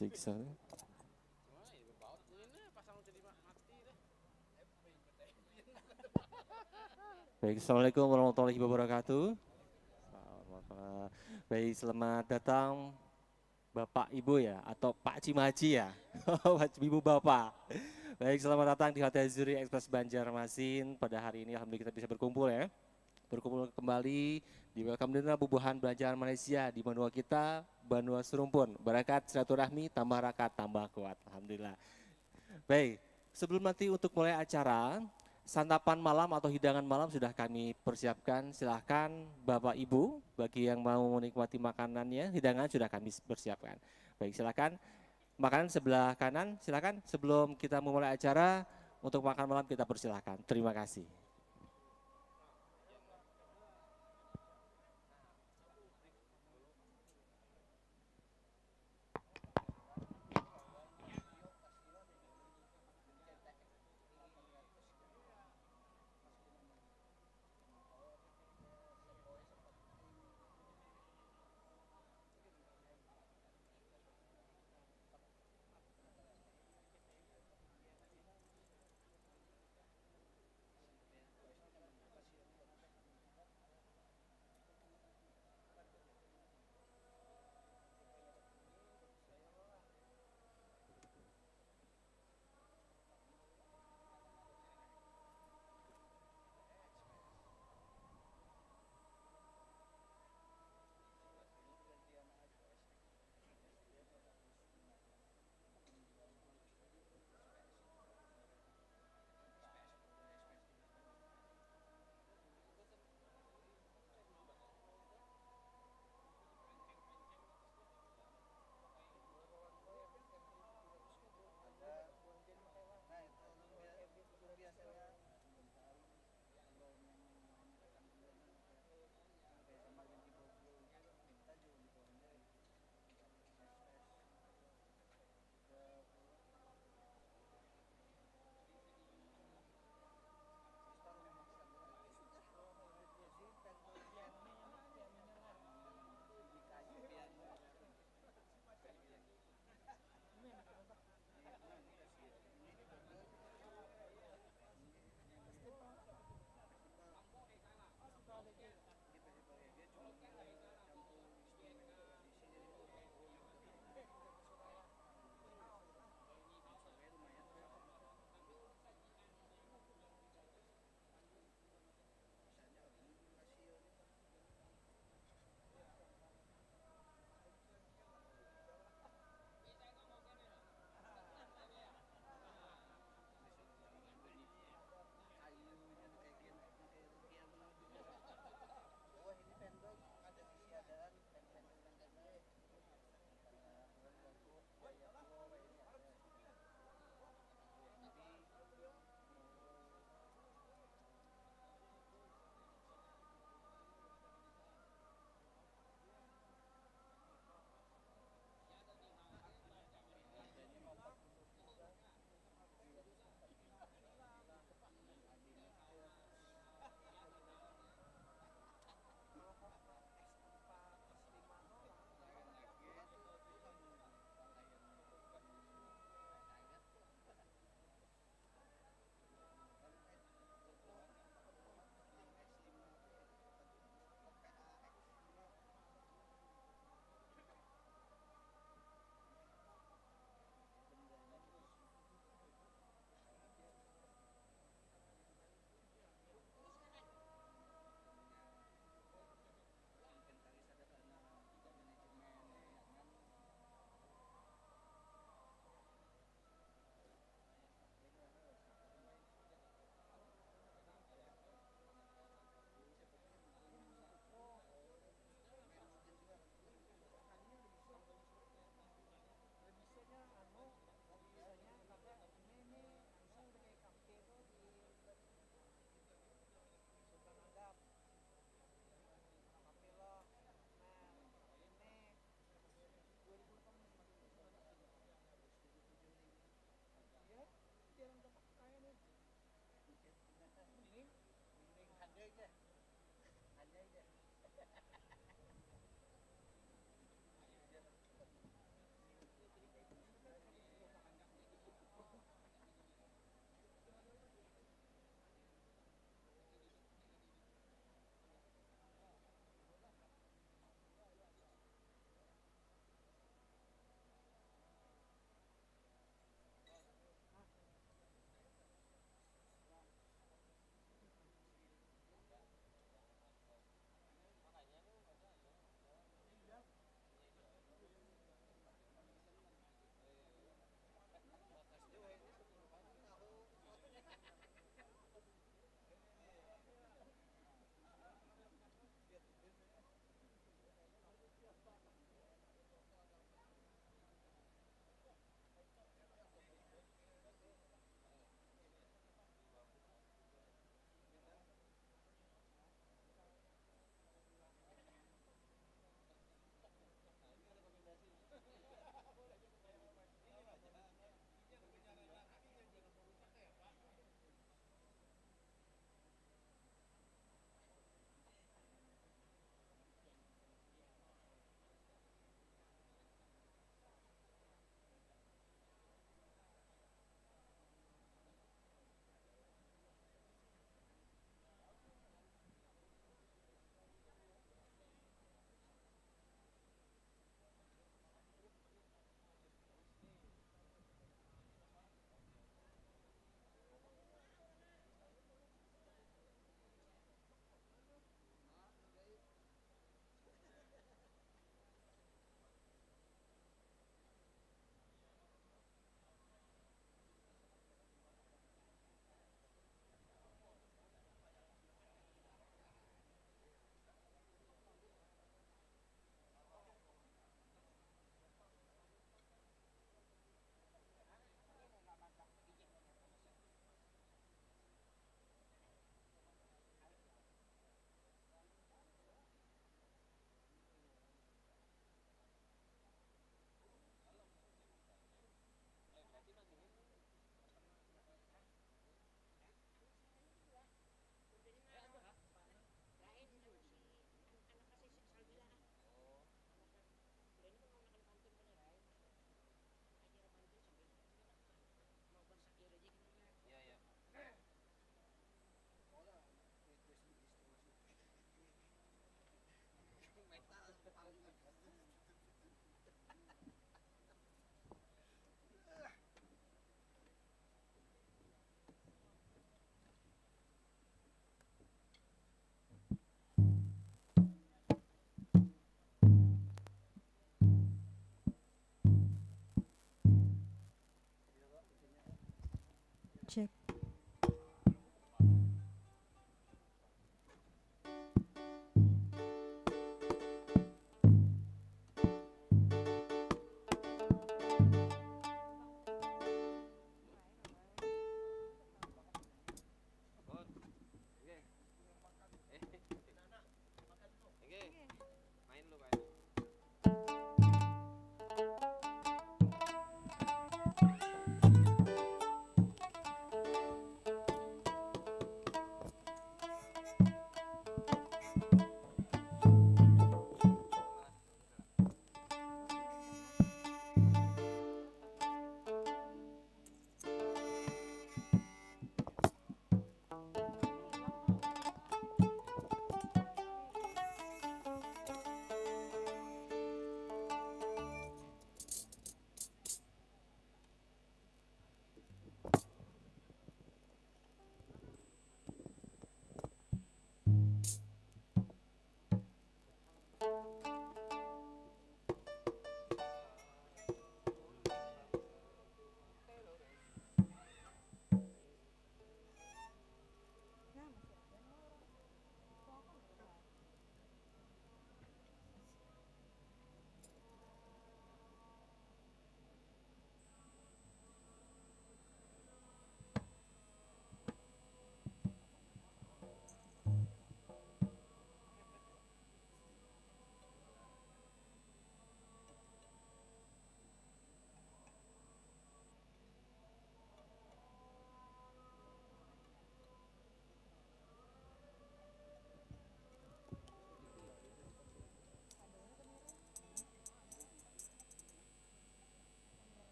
Cek sana. Baik, Assalamualaikum warahmatullahi wabarakatuh. Baik, selamat datang Bapak Ibu ya, atau Pak Cimaji ya, Ibu Bapak. Baik, selamat datang di Hotel Zuri Express Banjarmasin. Pada hari ini alhamdulillah kita bisa berkumpul ya. Berkumpul kembali di Welcome Dinner Bubuhan Belajar Malaysia di benua kita, benua serumpun. Berkat silaturahmi, tambah rakat, tambah kuat. Alhamdulillah. Baik, sebelum nanti untuk mulai acara, santapan malam atau hidangan malam sudah kami persiapkan. Silahkan Bapak Ibu, bagi yang mau menikmati makanannya, hidangan sudah kami persiapkan. Baik, silahkan. Makanan sebelah kanan, silahkan. Sebelum kita memulai acara, untuk makan malam kita persilahkan. Terima kasih.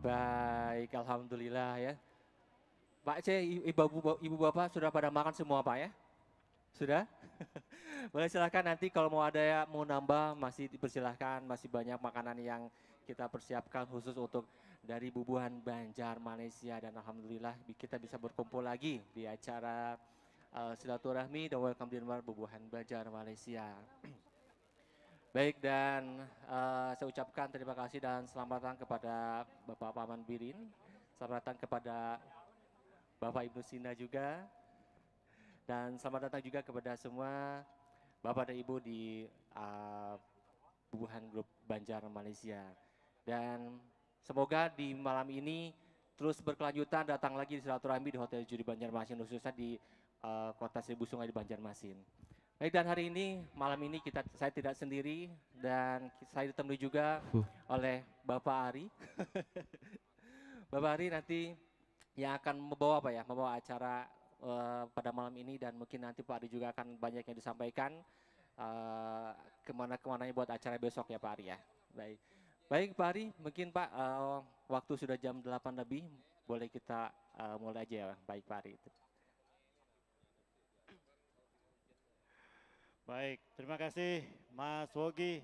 Baik, alhamdulillah ya. Pak C, ibu bapak sudah pada makan semua Pak ya? Sudah? Boleh silahkan nanti kalau mau ada ya mau nambah masih dipersilahkan, masih banyak makanan yang kita persiapkan khusus untuk dari Bubuhan Banjar Malaysia dan alhamdulillah kita bisa berkumpul lagi di acara silaturahmi dan welcome dinner Bubuhan Banjar Malaysia. Baik dan saya ucapkan terima kasih dan selamat datang kepada Bapak Paman Birin, selamat datang kepada Bapak Ibnu Sina juga, dan selamat datang juga kepada semua Bapak dan Ibu di Bubuhan Grup Banjar Malaysia. Dan semoga di malam ini terus berkelanjutan datang lagi di silaturahmi di Hotel Juri Banjarmasin khususnya di Kota Seribu Sungai di Banjarmasin. Baik dan hari ini malam ini saya tidak sendiri dan saya ditemui juga oleh Bapak Ari. Bapak Ari nanti yang akan membawa apa ya? Membawa acara pada malam ini dan mungkin nanti Pak Ari juga akan banyak yang disampaikan kemana-kemananya buat acara besok ya Pak Ari ya. Baik, baik Pak Ari, mungkin Pak waktu sudah jam 8 lebih, boleh kita mulai aja ya. Baik Pak Ari. Baik, terima kasih Mas Wogi,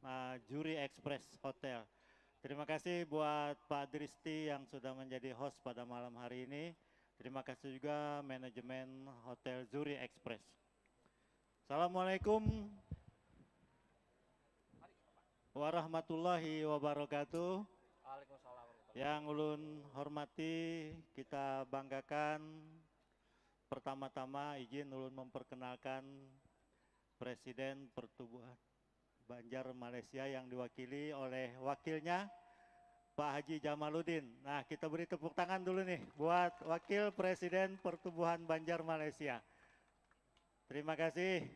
Mas Juri Express Hotel. Terima kasih buat Pak Dristi yang sudah menjadi host pada malam hari ini. Terima kasih juga manajemen Hotel Zuri Express. Assalamualaikum warahmatullahi wabarakatuh. Yang ulun hormati, kita banggakan. Pertama-tama izin ulun memperkenalkan Presiden Pertubuhan Banjar Malaysia yang diwakili oleh wakilnya Pak Haji Jamaluddin. Nah, kita beri tepuk tangan dulu nih buat Wakil Presiden Pertubuhan Banjar Malaysia. Terima kasih.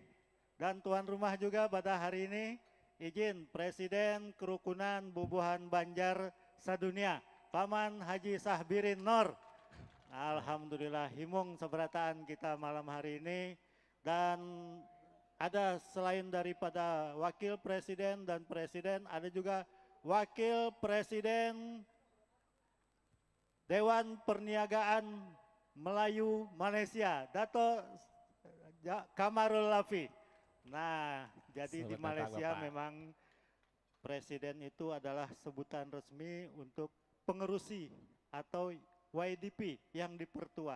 Dan tuan rumah juga pada hari ini izin Presiden Kerukunan Bubuhan Banjar Sadunia, Paman Haji Sahbirin Nor. Alhamdulillah himung seberataan kita malam hari ini dan ada selain daripada Wakil Presiden dan Presiden, ada juga Wakil Presiden Dewan Perniagaan Melayu Malaysia, Dato' Kamarul Lafi. Nah, jadi di Malaysia memang Presiden itu adalah sebutan resmi untuk pengerusi atau YDP yang dipertua.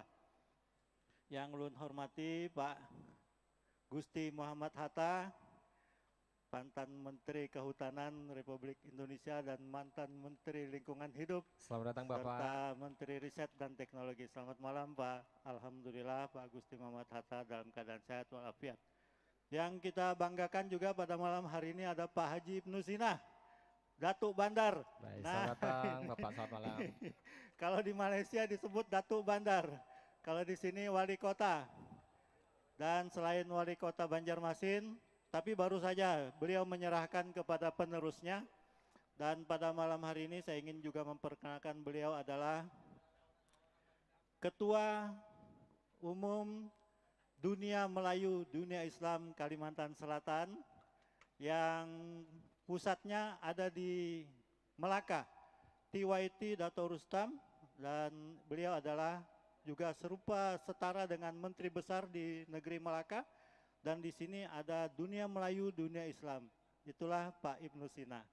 Yang ulun hormati Pak Gusti Muhammad Hatta, mantan Menteri Kehutanan Republik Indonesia dan mantan Menteri Lingkungan Hidup. Selamat datang Bapak. Serta Menteri Riset dan Teknologi. Selamat malam Pak. Alhamdulillah Pak Gusti Muhammad Hatta dalam keadaan sehat walafiat. Yang kita banggakan juga pada malam hari ini ada Pak Haji Ibnu Sina, Datuk Bandar. Baik, selamat datang Bapak, selamat malam. Kalau di Malaysia disebut Datuk Bandar, kalau di sini Wali Kota. Dan selain Wali Kota Banjarmasin, tapi baru saja beliau menyerahkan kepada penerusnya. Dan pada malam hari ini saya ingin juga memperkenalkan beliau adalah Ketua Umum Dunia Melayu Dunia Islam Kalimantan Selatan yang pusatnya ada di Melaka, TYT Dato' Rustam, dan beliau adalah juga serupa setara dengan Menteri Besar di negeri Melaka, dan di sini ada Dunia Melayu Dunia Islam, itulah Pak Ibnu Sina.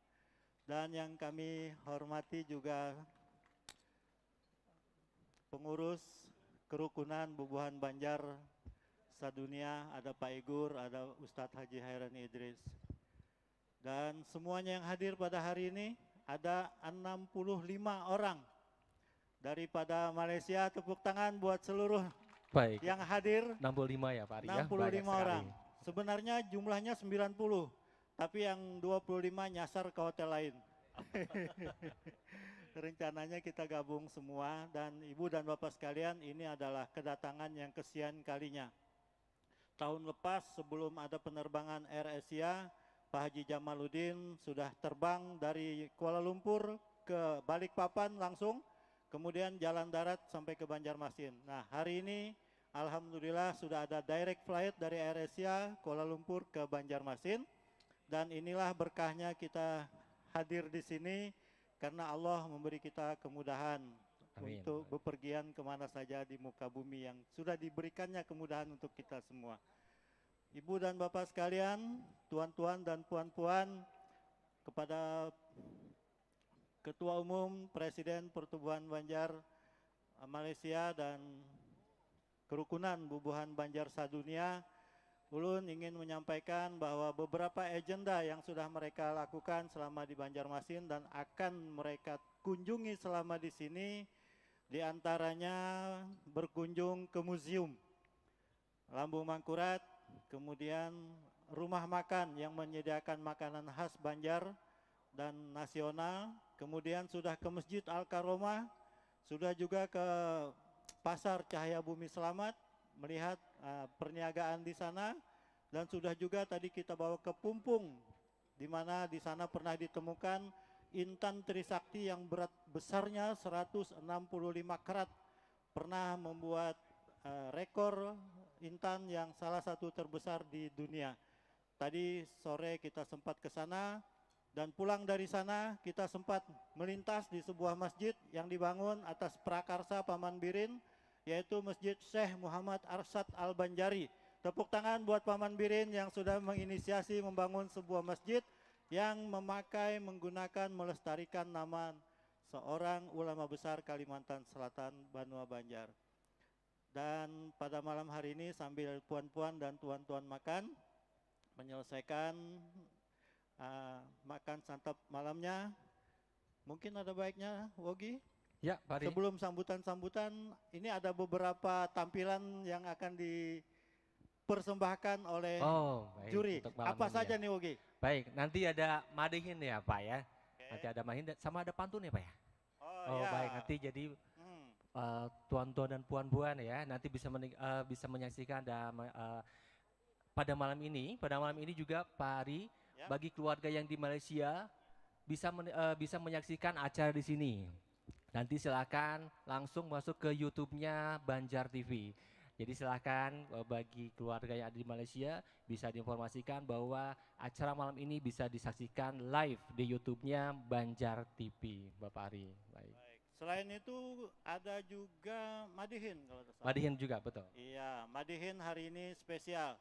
Dan yang kami hormati juga pengurus Kerukunan Bubuhan Banjar Sadunia, ada Pak Igur, ada Ustadz Haji Hairani Idris. Dan semuanya yang hadir pada hari ini ada 65 orang daripada Malaysia. Tepuk tangan buat seluruh Baik. yang hadir. 65 ya Pak Ari ya. 65 orang. Sebenarnya jumlahnya 90, tapi yang 25 nyasar ke hotel lain. Rencananya kita gabung semua, dan Ibu dan Bapak sekalian, ini adalah kedatangan yang kesekian kalinya. Tahun lepas sebelum ada penerbangan Air Asia, Pak Haji Jamaluddin sudah terbang dari Kuala Lumpur ke Balikpapan langsung, kemudian jalan darat sampai ke Banjarmasin. Nah, hari ini alhamdulillah sudah ada direct flight dari Air Asia Kuala Lumpur ke Banjarmasin, dan inilah berkahnya kita hadir di sini. karena Allah memberi kita kemudahan Amin. untuk bepergian kemana saja di muka bumi yang sudah diberikannya kemudahan untuk kita semua. Ibu dan Bapak sekalian, tuan-tuan dan puan-puan, kepada Ketua Umum Presiden Pertubuhan Banjar Malaysia dan Kerukunan Bubuhan Banjar Sadunia, ulun ingin menyampaikan bahwa beberapa agenda yang sudah mereka lakukan selama di Banjarmasin dan akan mereka kunjungi selama di sini, diantaranya berkunjung ke museum Lambung Mangkurat, kemudian rumah makan yang menyediakan makanan khas Banjar dan nasional, kemudian sudah ke Masjid Al-Karomah, sudah juga ke Pasar Cahaya Bumi Selamat, melihat perniagaan di sana, dan sudah juga tadi kita bawa ke Pumpung, di mana di sana pernah ditemukan intan Trisakti yang berat besarnya 165 karat, pernah membuat rekor intan yang salah satu terbesar di dunia. Tadi sore kita sempat ke sana, dan pulang dari sana kita sempat melintas di sebuah masjid yang dibangun atas prakarsa Paman Birin, yaitu Masjid Syekh Muhammad Arsyad Al-Banjari. Tepuk tangan buat Paman Birin yang sudah menginisiasi membangun sebuah masjid yang menggunakan melestarikan nama seorang ulama besar Kalimantan Selatan, Banua Banjar. Dan pada malam hari ini sambil puan-puan dan tuan-tuan makan, menyelesaikan makan santap malamnya, mungkin ada baiknya Wogi, Ya, Pak Ari. sebelum sambutan-sambutan ini ada beberapa tampilan yang akan dipersembahkan oleh Baik, juri. untuk malam Apa ini saja ya. nih Wogi? Baik, nanti ada madihin ya Pak ya. Nanti ada madihin sama ada pantun ya Pak ya. Oh, ya. Baik, nanti jadi tuan-tuan dan puan-puan ya, nanti bisa menyaksikan pada malam ini juga Pak Ari, Ya. bagi keluarga yang di Malaysia bisa menyaksikan acara di sini. Nanti silakan langsung masuk ke YouTube-nya Banjar TV. Jadi silakan bagi keluarga yang ada di Malaysia bisa diinformasikan bahwa acara malam ini bisa disaksikan live di YouTube-nya Banjar TV, Bapak Ari. Baik. Selain itu ada juga Madihin kalau tidak salah. Madihin juga betul. Iya, Madihin hari ini spesial.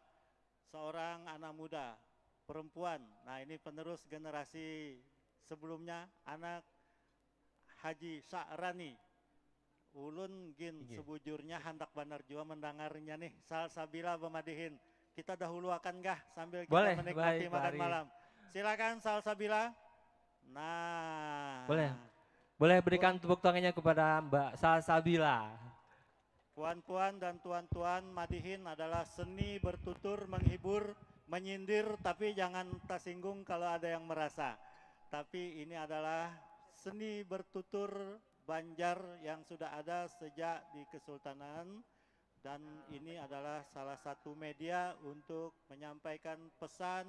Seorang anak muda, perempuan. Nah, ini penerus generasi sebelumnya, anak Haji Sa'rani. Ulun gin sebujurnya hendak benar jua mendengarnya nih. Salsabila Bemadihin. Kita dahulu akan gah sambil kita Boleh, menikmati baik, makan Pak Ari. malam. Silakan Salsabila. Nah. Boleh berikan tepuk tangannya kepada Mbak Salsabila. Puan-puan dan tuan-tuan, Madihin adalah seni bertutur, menghibur, menyindir, tapi jangan tersinggung kalau ada yang merasa. Tapi ini adalah seni bertutur Banjar yang sudah ada sejak di Kesultanan, dan ini adalah salah satu media untuk menyampaikan pesan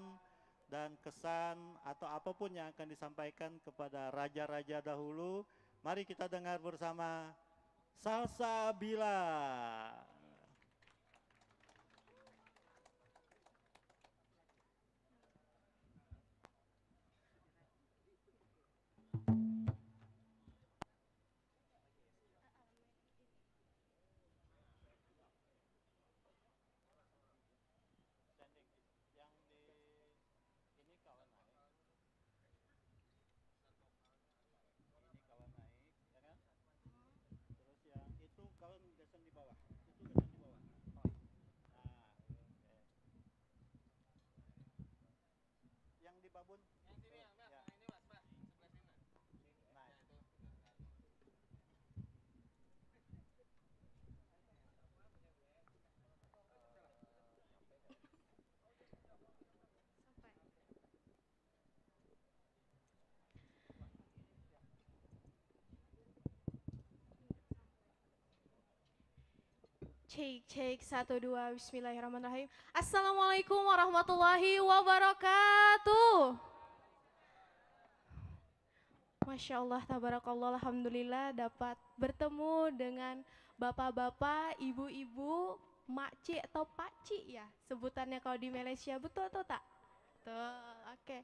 dan kesan atau apapun yang akan disampaikan kepada raja-raja dahulu. Mari kita dengar bersama Salsabila. Babun. Yang sini ya, Mbak. Nah, ini Mas, Mbak. Sebelah sini. Nah, itu. Cek 1 2 Bismillahirrahmanirrahim. Assalamualaikum warahmatullahi wabarakatuh. Masya Allah, tabarakallah, alhamdulillah dapat bertemu dengan bapak-bapak, ibu-ibu, makcik atau pakcik ya sebutannya kalau di Malaysia, betul atau tak? Betul, oke.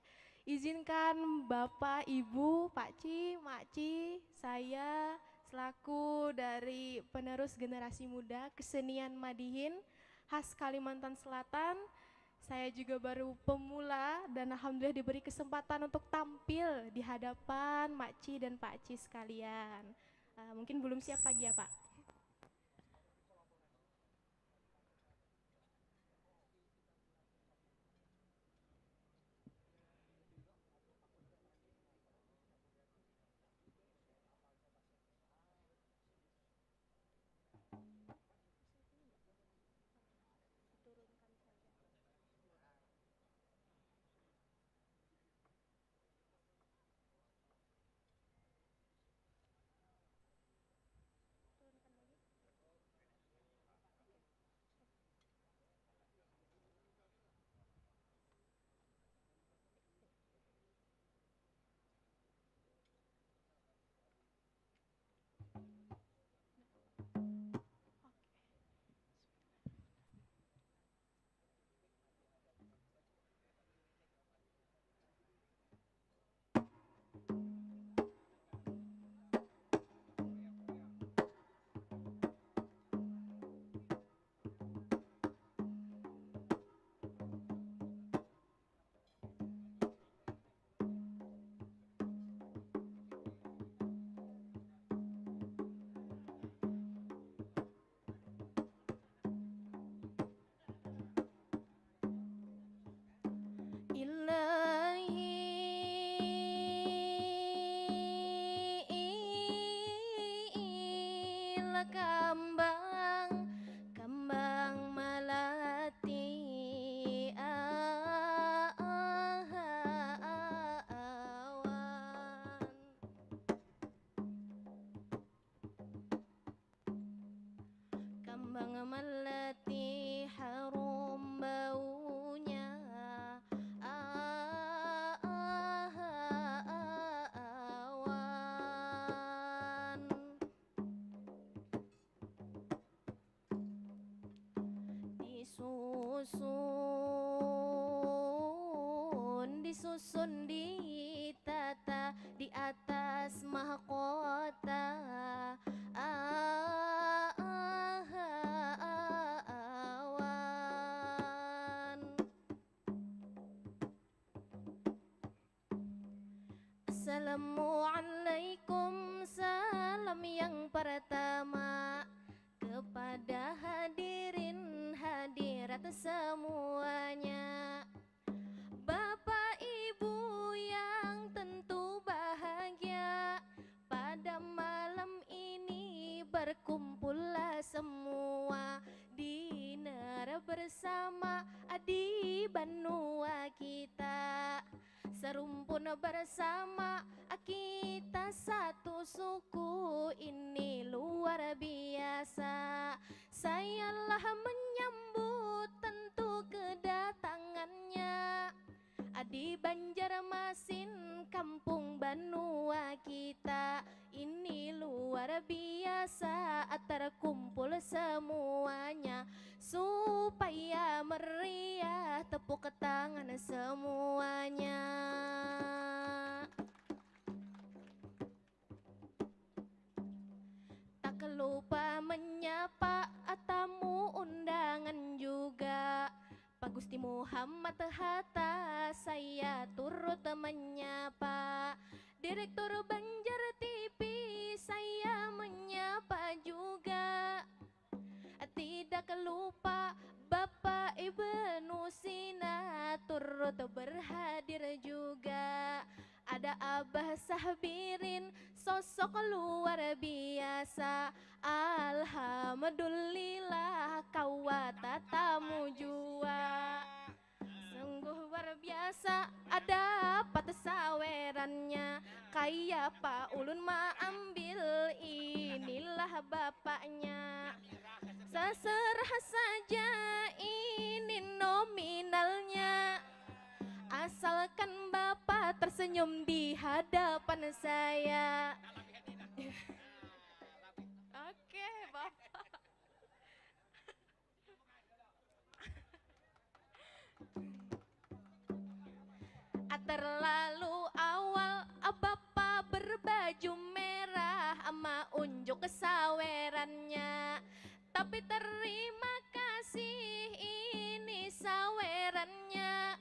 Izinkan Bapak, Ibu, Pakci, Makci, saya selaku dari penerus generasi muda kesenian Madihin khas Kalimantan Selatan. Saya juga baru pemula dan alhamdulillah diberi kesempatan untuk tampil di hadapan Makci dan Pakci sekalian. Mungkin belum siap lagi ya Pak. Kambang kambang melati awan, kambang melati harum baunya awan, disusun ditata di atas mahkota awan. Assalamualaikum, salam yang pertama kepada hadirin hadirat semuanya. Bapak Ibu yang tentu bahagia, pada malam ini berkumpullah semua dinner bersama di benua kita. Serumpun bersama kita satu suku, ini luar biasa. Sayalah menyambut tentu kedatangannya di Banjarmasin, kampung benua kita. Ini luar biasa, terkumpul semuanya supaya meriah, tepuk tangan semuanya. Tak lupa menyapa tamu undangan juga, Pak Gusti Muhammad Hatta saya turut menyapa. Direktur Banjar TV saya menyapa juga. Tidak lupa Bapak Ibnu Sina turut berhadir juga. Ada Abah Sahbirin, sosok luar biasa. Alhamdulillah kawata tamu jua. Sungguh luar biasa, dapat sawerannya. Kayak Pak Ulun ma ambil, inilah bapaknya. Seserah saja ini nominalnya, asalkan Bapak tersenyum di hadapan saya. Oke, Bapak. Terlalu baju merah ama unjuk sawerannya. Tapi terima kasih ini sawerannya.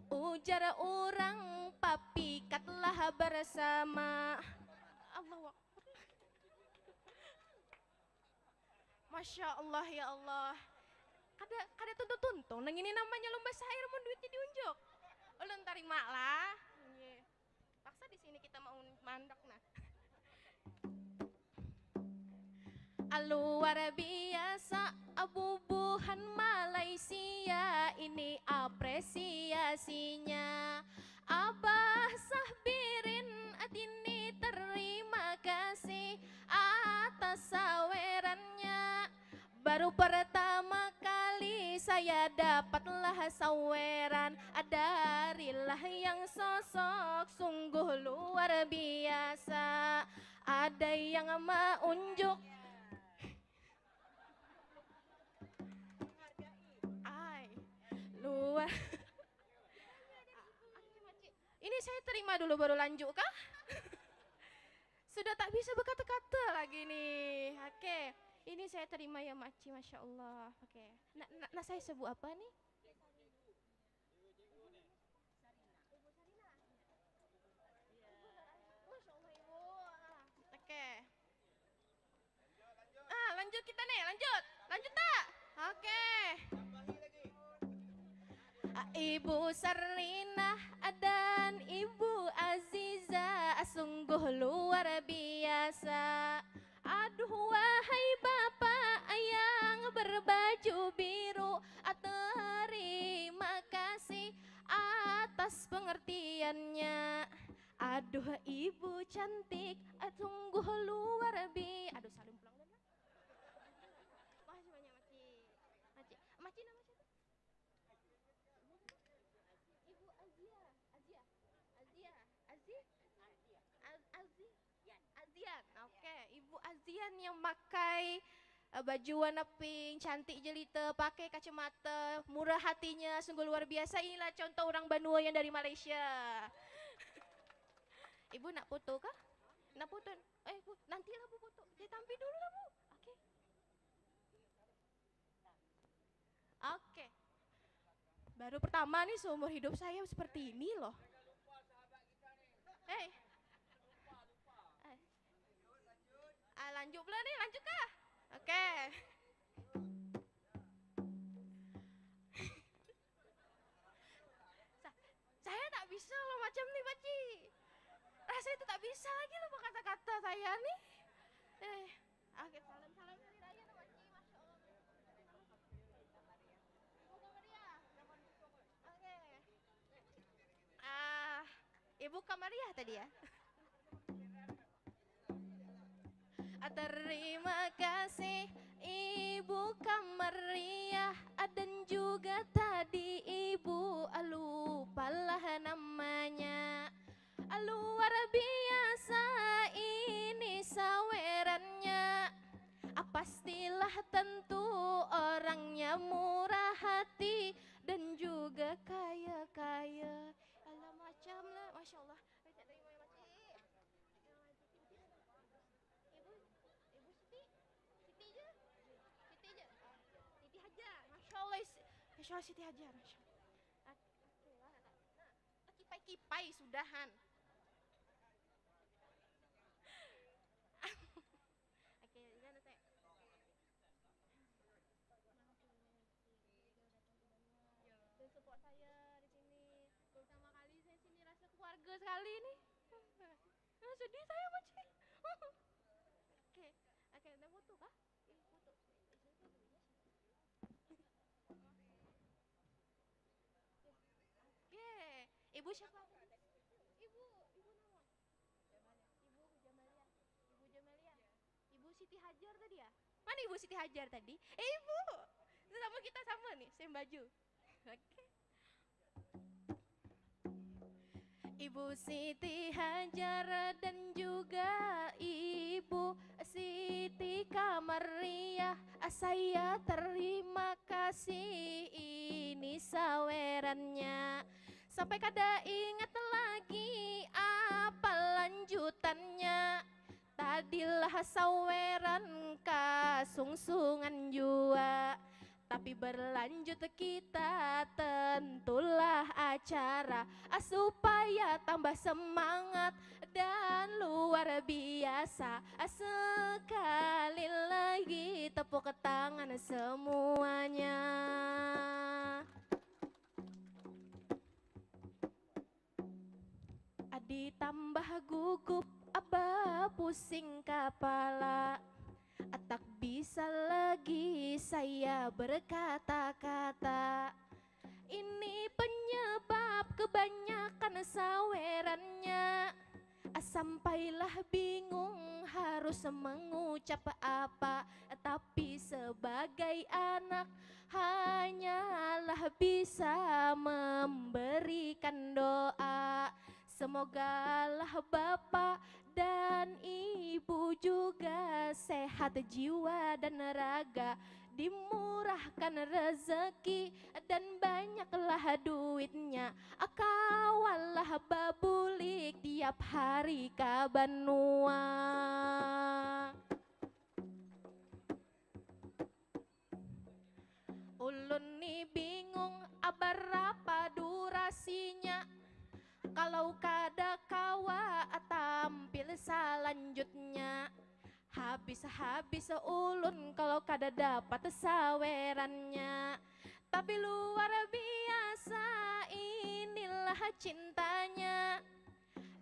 Ujar orang papikatlah bersama. Allah. Masya Allah ya Allah. Kada tuntung nang ini namanya lomba syair mau duitnya diunjuk. Ulun terima lah. Paksa di sini kita mau mandek nah. Luar biasa abubuhan Malaysia ini apresiasinya. Abah Sahbirin Atini terima kasih atas sawerannya. Baru pertama kali saya dapatlah saweran darilah yang sosok sungguh luar biasa. Ada yang menunjuk luar. Ini saya terima dulu baru lanjut kah? Sudah tak bisa berkata-kata lagi nih. Oke, ini saya terima ya Makci, Masya Allah. Oke, nah saya sebut apa nih? Masya Allah Ibu. Oke. Lanjut kita nih, lanjut tak? Oke. Ibu Sarina dan Ibu Aziza sungguh luar biasa. Aduh wahai bapak yang berbaju biru, terima kasih atas pengertiannya. Aduh ibu cantik, sungguh luar biasa. Aduh salim pulang dulu. Makasih banyak Maci. Maci nama siapa? Ibu Azian. Oke, Ibu Azian yang pakai baju warna pink, cantik jelita, pakai kacamata, murah hatinya, sungguh luar biasa. Inilah contoh orang Banua yang dari Malaysia. Ibu nak foto kah? Nak foto? Bu, nantilah Bu foto. Dia tampil dulu lah Bu. Oke. Oke. Baru pertama nih seumur hidup saya seperti ini loh. Lanjut pula nih, lanjut kah? Oke. Saya tak bisa loh macam nih Pakci. Rasanya itu tak bisa lagi loh kata-kata saya nih. Oke, salam hari raya Pakci, Masya Allah. Ibu Kamariah tadi ya. Terima kasih Ibu Kamariah dan juga tadi Ibu lupalah namanya. Luar biasa ini sawerannya. Pastilah tentu orangnya murah hati dan juga kaya-kaya. Alah macam lah, Masya Allah. Masya Allah Siti Hajar. Kipai-kipai sudahan. Oke, jangan teh. Dan support saya di sini. Pertama kali saya sini rasa keluarga sekali nih. Sedih saya Makci. Oke, ada foto kah? Foto. Ibu siapa? Ibu nama? Ibu Jamalia. Ibu Siti Hajar tadi ya? Mana Ibu Siti Hajar tadi? Ibu. Sama kita sama nih, same baju. Oke. Ibu Siti Hajar dan juga Ibu Siti Kamariah, saya terima kasih ini sawerannya. Sampai kada ingat lagi apa lanjutannya. saweran kasungsungan jua. Tapi berlanjut kita tentulah acara supaya tambah semangat dan luar biasa. Sekali lagi tepuk tangan semuanya. Ditambah gugup, abah pusing kepala. Tak bisa lagi saya berkata-kata. Ini penyebab kebanyakan sawerannya. Sampailah bingung harus mengucap apa. Tapi sebagai anak hanyalah bisa memberikan doa. Semogalah Bapak dan Ibu juga sehat jiwa dan raga, dimurahkan rezeki dan banyaklah duitnya. Kawalah babulik tiap hari ka Banua. Ulun nih bingung berapa durasinya. Kalau kada kawa tampil selanjutnya. Habis ulun kalau kada dapat sawerannya. Tapi luar biasa inilah cintanya.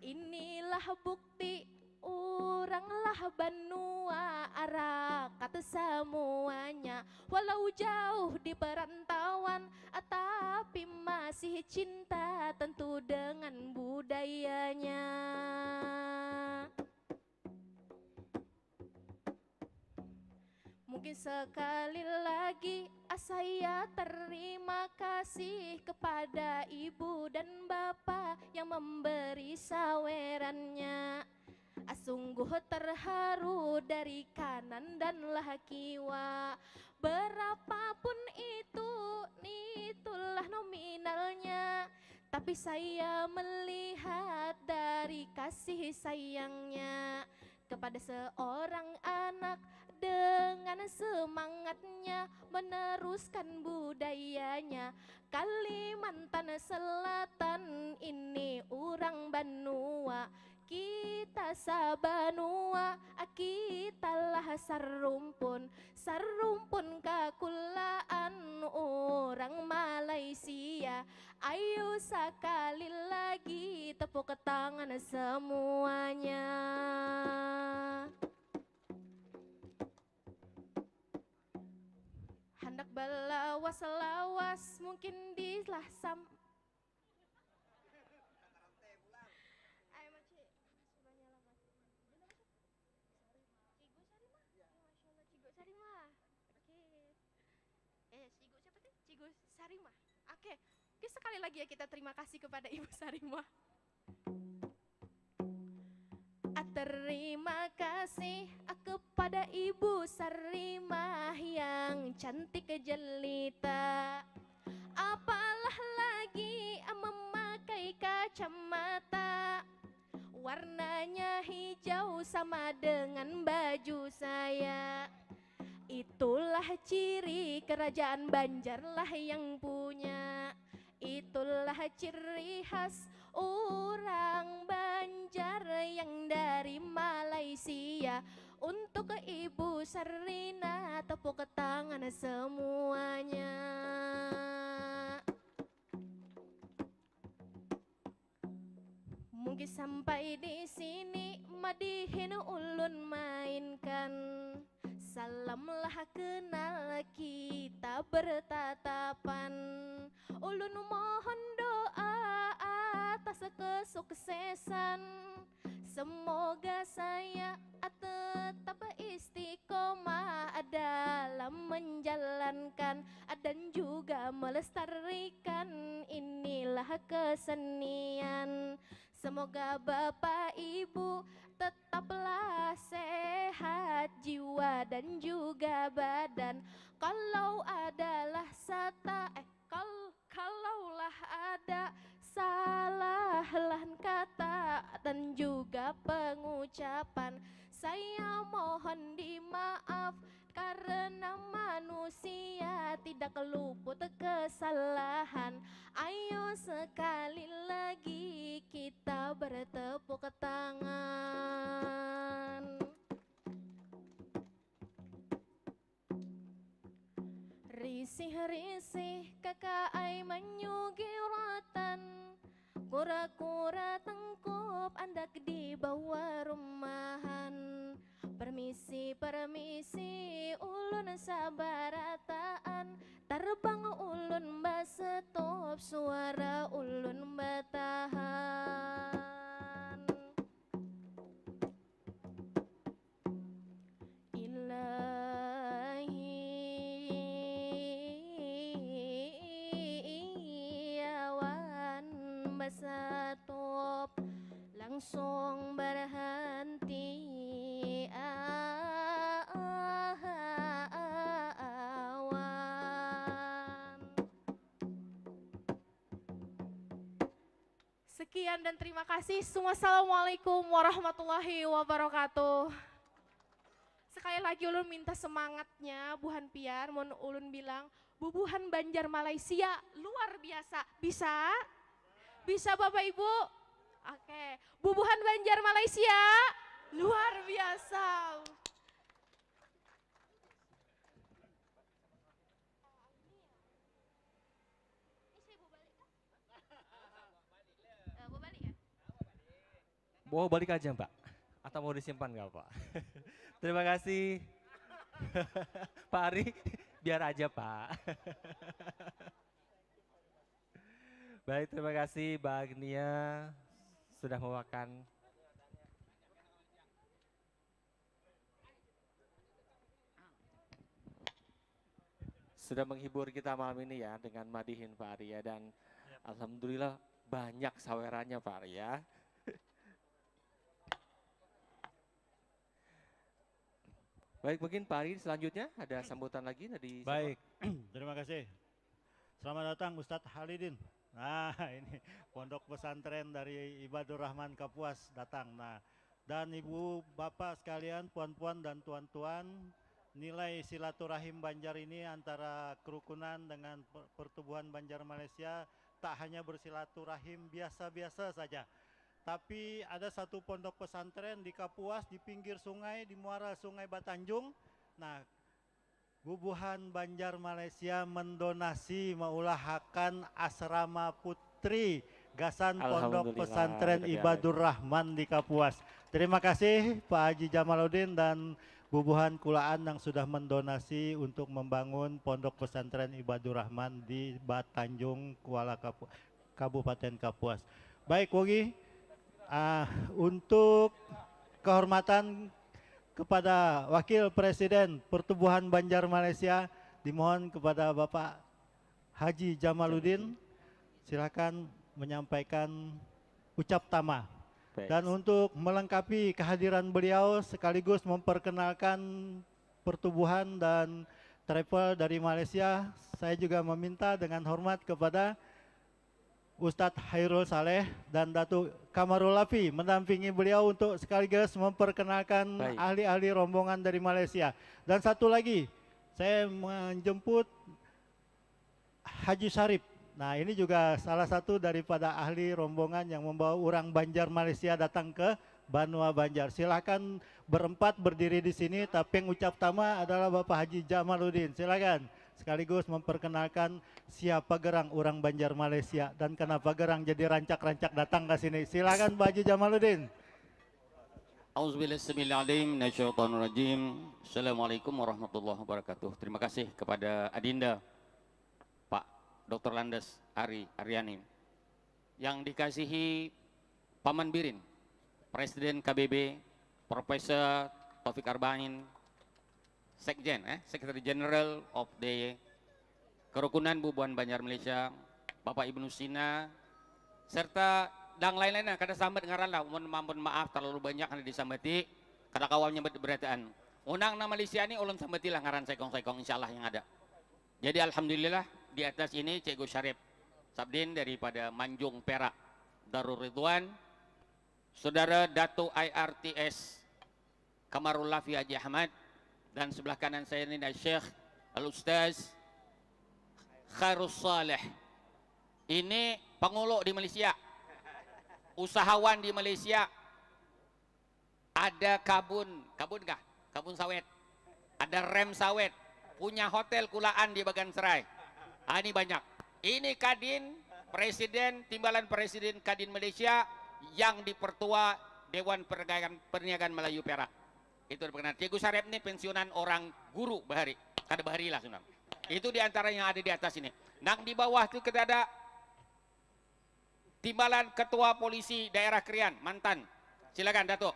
Inilah bukti oranglah Banua arakat semuanya. Walau jauh di perantauan tapi masih cinta tentu dengan budayanya. Mungkin sekali lagi saya terima kasih kepada ibu dan bapak yang memberi sawerannya. Sungguh terharu dari kanan dan kiwa. Berapapun itulah nominalnya. Tapi saya melihat dari kasih sayangnya kepada seorang anak dengan semangatnya meneruskan budayanya. Kalimantan Selatan ini orang Banua. Kita sabanua, kitalah sarumpun kakulaan orang Malaysia. Ayo sekali lagi tepuk tangan semuanya. Hendak belawas-lawas mungkin dilasam. Cigu Sarimah. Oke, sekali lagi ya kita terima kasih kepada Ibu Sarimah. Terima kasih kepada Ibu Sarimah yang cantik jelita. Apalah lagi memakai kacamata. Warnanya hijau sama dengan baju saya. Itulah ciri kerajaan Banjarlah yang punya. Itulah ciri khas orang Banjar yang dari Malaysia. Untuk Ibu Sarina tepuk tangan semuanya. Mungkin sampai di sini Madihin ulun mainkan. Salamlah kenal kita bertatapan. Ulun mohon doa atas kesuksesan. Semoga saya tetap istiqomah dalam menjalankan dan juga melestarikan inilah kesenian. Semoga Bapak Ibu tetaplah sehat jiwa dan juga badan. Kalau adalah kalaulah ada salah kata dan juga pengucapan, saya mohon dimaaf karena manusia tidak luput kesalahan. Ayo sekali lagi kita bertepuk tangan. Risih-risih kakak ai menyugi rotan, kura-kura tengkup andak di bawah rumahan. Permisi, permisi, ulun sabarataan, terbang ulun basetop, suara ulun batahan. Basatop langsung berhenti awan. Sekian dan terima kasih semua. Assalamualaikum warahmatullahi wabarakatuh. Sekali lagi ulun minta semangatnya Buhan Piar, mau ulun bilang Bubuhan Banjar Malaysia luar biasa. Bisa? Bisa Bapak Ibu? Oke, Bubuhan Banjar Malaysia luar biasa. Mau balik aja Mbak? Atau mau disimpan nggak Pak? Terima kasih. Pak Ari, biar aja Pak. Baik, terima kasih Mbak Agnia sudah membawakan. Sudah menghibur kita malam ini ya dengan madihin Pak Arya, dan alhamdulillah banyak sawerannya Pak Arya. Baik, mungkin Pak Ari selanjutnya ada sambutan lagi tadi. Baik, terima kasih. Selamat datang Ustadz Halidin. Nah, ini pondok pesantren dari Ibadur Rahman Kapuas datang. Nah, dan ibu bapak sekalian, puan-puan dan tuan-tuan, nilai silaturahim Banjar ini antara kerukunan dengan pertubuhan Banjar Malaysia tak hanya bersilaturahim biasa-biasa saja. Tapi ada satu pondok pesantren di Kapuas, di pinggir sungai, di muara sungai Batanjung. Nah, Bubuhan Banjar Malaysia mendonasi meulahakan asrama putri gasan pondok pesantren Ibadur Rahman di Kapuas. Terima kasih Pak Haji Jamaluddin dan Bubuhan Kulaan yang sudah mendonasi untuk membangun pondok pesantren Ibadur Rahman di Batanjung, Kabupaten Kapuas. Baik Wogi, untuk kehormatan kepada Wakil Presiden Pertubuhan Banjar Malaysia, dimohon kepada Bapak Haji Jamaluddin, silakan menyampaikan ucap tama. Baik. Dan untuk melengkapi kehadiran beliau sekaligus memperkenalkan pertubuhan dan travel dari Malaysia, saya juga meminta dengan hormat kepada Ustadz Hairul Saleh dan Datuk Kamarul Lafi mendampingi beliau untuk sekaligus memperkenalkan ahli-ahli rombongan dari Malaysia. Dan satu lagi, saya menjemput Haji Syarif. Nah, ini juga salah satu daripada ahli rombongan yang membawa orang Banjar Malaysia datang ke Banua Banjar. Silakan berempat berdiri di sini, tapi yang ucap tama adalah Bapak Haji Jamaluddin. Silakan sekaligus memperkenalkan siapa gerang orang Banjar Malaysia dan kenapa gerang jadi rancak-rancak datang ke sini. Silakan Pak Haji Jamaluddin. Auzubillahiminasyaitonirrajim. Assalamualaikum warahmatullahi wabarakatuh. Terima kasih kepada Adinda Pak Dr. Landes Aryani yang dikasihi Paman Birin, Presiden KBB, Profesor Taufik Arbain, Sekjen, Secretary General of the Kerukunan Bubuhan Banjar Malaysia, Bapak Ibu Nusina, serta dan lain-lainnya. Kada sambat ngaran lah, mohon maaf terlalu banyak yang disambati, kada kawal nyambet berataan. Unang nama Malaysia ini ulun sambati lah ngaran sekong-sekong insyaallah yang ada. Jadi alhamdulillah di atas ini Cikgu Syarif Sabdin daripada Manjung Perak Darul Ridwan, Saudara Dato IRTS Kamarul Lafi Haji Ahmad, dan sebelah kanan saya ini ada Syekh Al-Ustaz Khairus Saleh. Ini penguluk di Malaysia, usahawan di Malaysia. Ada kebun kah? Kebun sawit. Ada rem sawit. Punya hotel kulaan di Bagan Serai. Ini banyak. Ini Kadin, Presiden, Timbalan Presiden Kadin Malaysia yang dipertua Dewan Perniagaan Melayu Perak. Itu berkenan. Cikgu Syarif ini pensiunan orang guru bahari. Kada bahari lah sebenarnya. Itu diantara yang ada di atas ini. Nang di bawah itu kita ada Timbalan Ketua Polisi Daerah Krian, mantan. Silakan Datuk.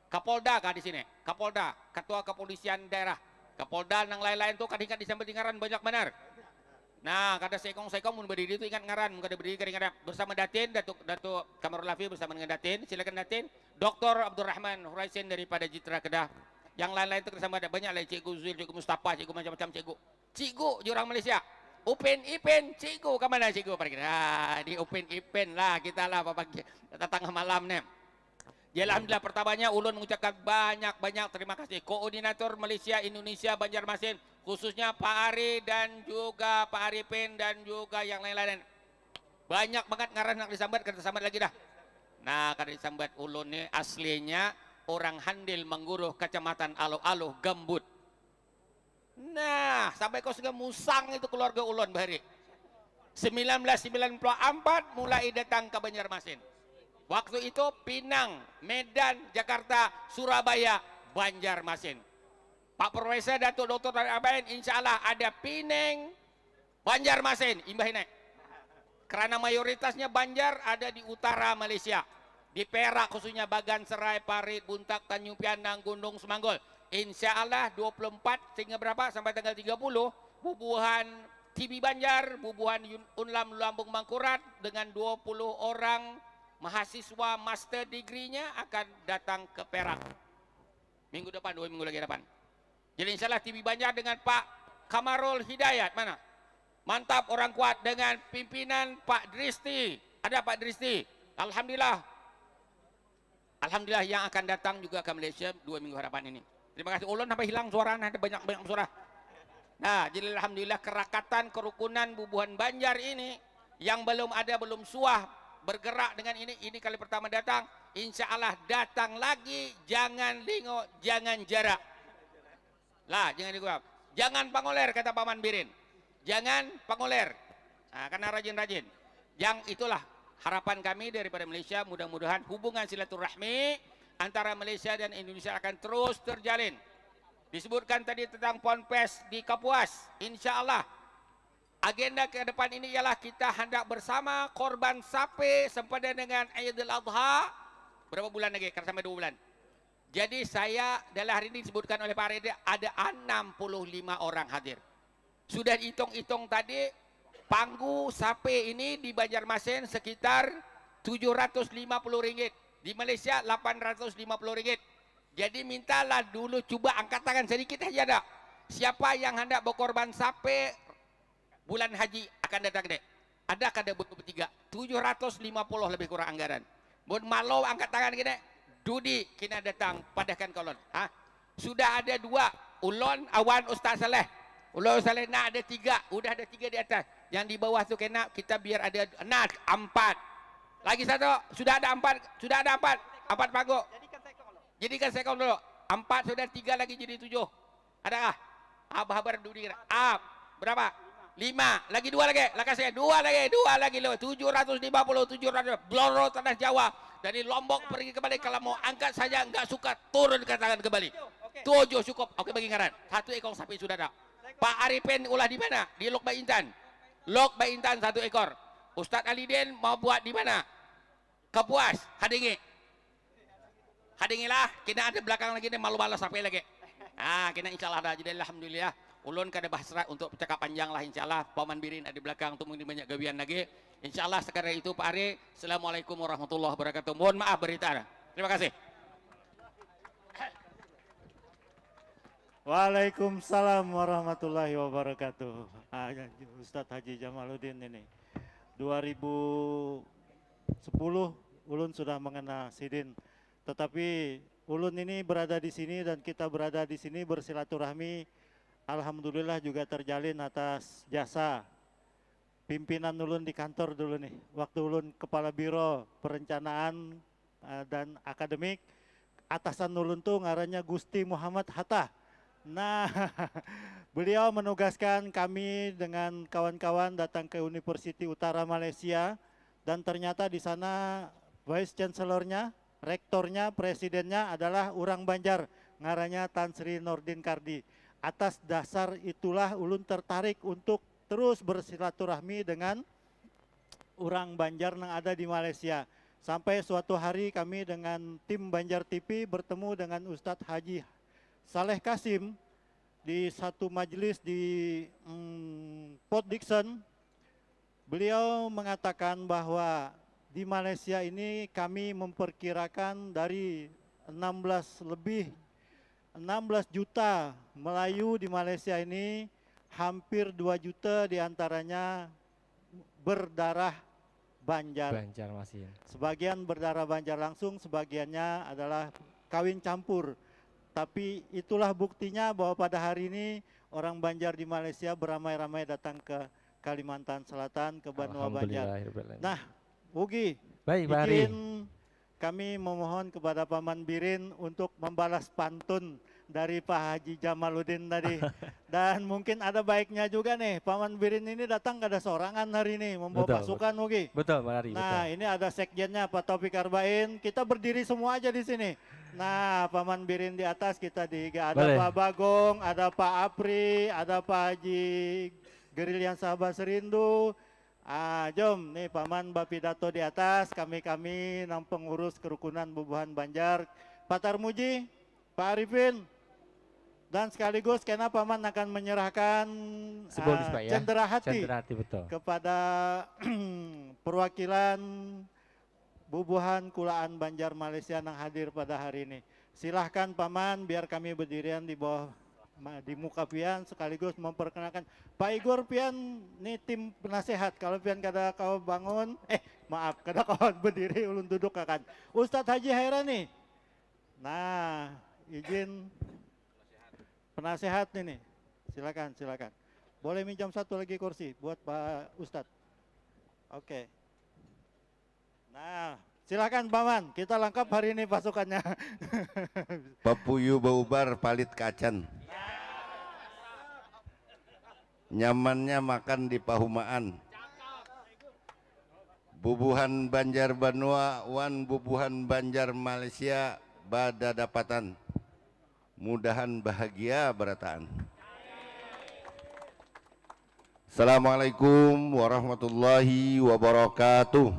Kapolda kah di sini? Kapolda, Ketua Kepolisian Daerah. Kapolda nang lain-lain tuh kadang-kadang disambut ngaran banyak benar. Nah, kada sekong mun berdiri itu ingat ngaran, kada berdiri kadang-kadang bersama Datin, Datuk Kamarul Lafi bersama dengan Datin. Silakan Datin. Dr. Abdurrahman Huraisin daripada Jitra Kedah. Yang lain-lain itu bersama ada banyak lah, Cikgu Zuil, Cikgu Mustafa, Cikgu macam-macam cikgu. Cikgu jurang Malaysia. Upin Ipin, cikgu ke mana cikgu? Di Upin Ipin lah kita lah pagi tengah malam nih. Ya, alhamdulillah pertamanya ulun mengucapkan banyak-banyak terima kasih Koordinator Malaysia Indonesia Banjarmasin, khususnya Pak Ari dan juga Pak Arifin dan juga yang lain-lain. Banyak banget ngaran nak disambat, kita sambat lagi dah. Nah, kada disambat ulun ni aslinya orang Handil Mengguruh, Kecamatan Aluh-Aluh, Gambut. Nah, sampai kau sudah musang itu keluarga ulun bahari. 1994 mulai datang ke Banjarmasin. Waktu itu Pinang, Medan, Jakarta, Surabaya, Banjarmasin. Pak Profesor Datuk Dr. Abain, insya Allah ada Pinang, Banjarmasin, imbah ini. Karena mayoritasnya Banjar ada di utara Malaysia. Di Perak khususnya Bagan Serai, Parit, Buntak, Tanjung Pianang, Gunung Semanggol. Insya Allah 24 sehingga berapa sampai tanggal 30 bubuhan TB Banjar, bubuhan Unlam Lambung Mangkurat dengan 20 orang mahasiswa master degree-nya akan datang ke Perak. Minggu depan, 2 minggu lagi depan. Jadi insya Allah TB Banjar dengan Pak Kamarul Hidayat, mana? Mantap, orang kuat dengan pimpinan Pak Dristi. Ada Pak Dristi. Alhamdulillah. Alhamdulillah yang akan datang juga ke Malaysia 2 minggu hadapan ini. Terima kasih. Ulun sampai hilang suara, ada banyak-banyak suara. Nah, jadi alhamdulillah kerakatan, kerukunan bubuhan Banjar ini yang belum ada, belum suah bergerak dengan ini kali pertama datang. Insya Allah datang lagi, jangan lingo, jangan jarak. Lah, jangan diguap. Jangan pangoler, kata Paman Birin. Jangan pangoler. Nah, karena rajin-rajin. Yang itulah harapan kami daripada Malaysia, mudah-mudahan hubungan silaturahmi antara Malaysia dan Indonesia akan terus terjalin. Disebutkan tadi tentang Ponpes di Kapuas. Insya Allah agenda ke depan ini ialah kita hendak bersama korban sapi sempadan dengan Aidil Adha. Berapa bulan lagi? Karena sampai 2 bulan. Jadi saya dalam hari ini disebutkan oleh Pak Reda ada 65 orang hadir. Sudah hitung-hitung tadi panggu sapi ini di Banjarmasin sekitar Rp750. Di Malaysia Rp850. Jadi mintalah dulu coba angkat tangan sedikit saja dah. Siapa yang hendak berkorban sapi bulan haji akan datang dek. Ada kada butuh bertiga 750 lebih kurang anggaran. Bun malau angkat tangan gini. Dudi kena datang padakan kolon. Sudah ada 2. Ulon Awan Ustaz Saleh. Ulon Saleh nak ada 3. Udah ada 3 di atas. Yang di bawah tu kena kita biar ada 4. Lagi 1. Sudah ada 4. Sudah ada 4. 4 panggung. Jadikan sekong dulu. 4 sudah 3 lagi jadi 7. Adakah? Abah Dudi kena. Berapa? 5. Lagi 2 lagi. Lah kasih 2 lagi. 2 lagi lo. 750. 700. Bloro tanah Jawa. Dari Lombok pergi kembali. Kalau mau angkat saja enggak suka turun ke tangan kembali. 7 cukup. Oke bagi ngaran. 1 ekor sapi sudah ada. Pak Arifin ulah di mana? Di Lok Baintan. Lok Baintan 1 ekor. Ustadz Alidin mau buat di mana? Kapuas. Hadingi. Hadingilah. Kena ada belakang lagi nih malu-malu sampai lagi. Kena insya Allah ada. Jadi alhamdulillah. Ulun kada bahasrat untuk bercakap panjang lah insya Allah. Paman Birin ada di belakang untuk mungkin banyak gawian lagi. Insya Allah sekadar itu Pak Ari. Assalamualaikum warahmatullahi wabarakatuh. Mohon maaf berita. Terima kasih. Waalaikumsalam warahmatullahi wabarakatuh. Ustadz Haji Jamaluddin ini 2010 ulun sudah mengenal Sidin, tetapi ulun ini berada di sini dan kita berada di sini bersilaturahmi, alhamdulillah juga terjalin atas jasa pimpinan ulun di kantor dulu nih. Waktu ulun kepala biro perencanaan dan akademik, atasan ulun tuh ngarannya Gusti Muhammad Hatta. Nah, beliau menugaskan kami dengan kawan-kawan datang ke Universiti Utara Malaysia, dan ternyata di sana Vice Chancellor-nya, rektornya, presidennya adalah orang Banjar, ngarannya Tan Sri Nordin Kardi. Atas dasar itulah ulun tertarik untuk terus bersilaturahmi dengan orang Banjar yang ada di Malaysia. Sampai suatu hari kami dengan tim Banjar TV bertemu dengan Ustadz Haji Saleh Kasim di satu majelis di Port Dickson. Beliau mengatakan bahwa di Malaysia ini kami memperkirakan dari 16 juta Melayu di Malaysia ini, hampir 2 juta diantaranya berdarah Banjar. Banjarmasin. Sebagian berdarah Banjar langsung, sebagiannya adalah kawin campur. Tapi itulah buktinya bahwa pada hari ini orang Banjar di Malaysia beramai-ramai datang ke Kalimantan Selatan, ke Banua Banjar. Nah, Ugi, baik, Pak Ari. izin kami memohon kepada Paman Birin untuk membalas pantun dari Pak Haji Jamaluddin tadi. Dan mungkin ada baiknya juga nih, Paman Birin ini datang kada sorangan hari ini, membawa pasukan Ugi. Betul, Pak Ari. Nah, ini ada sekjennya Pak Taufik Arbain. Kita berdiri semua aja di sini. Nah, Paman Birin di atas, kita di ada Boleh. Pak Bagong, ada Pak Apri, ada Pak Haji Gerillian Sahabat Serindu. Jom nih Paman Bapidato di atas, kami nang pengurus kerukunan Bubuhan Banjar, Pak Tarmuji, Pak Arifin, dan sekaligus karena Paman akan menyerahkan Simbolis, Pak, ya. cendera hati Cenderati, betul. kepada perwakilan Bubuhan Kulaan Banjar Malaysia yang hadir pada hari ini. Silahkan Paman, biar kami berdirian di bawah di muka pian, sekaligus memperkenalkan Pak Igor pian nih tim penasehat. Kalau pian kada kau bangun, maaf, kada kau berdiri ulun duduk akan Ustadz Haji Hairani. Nah, izin penasehat ini, silakan. Boleh minjam satu lagi kursi buat Pak Ustadz. Oke. Nah, silakan Paman, kita lengkap hari ini pasukannya. Papuyu baubar palit kacan. Nyamannya makan di pahumaan. Bubuhan Banjar Banua wan Bubuhan Banjar Malaysia bada dapatan. Mudahan bahagia berataan. Assalamualaikum warahmatullahi wabarakatuh.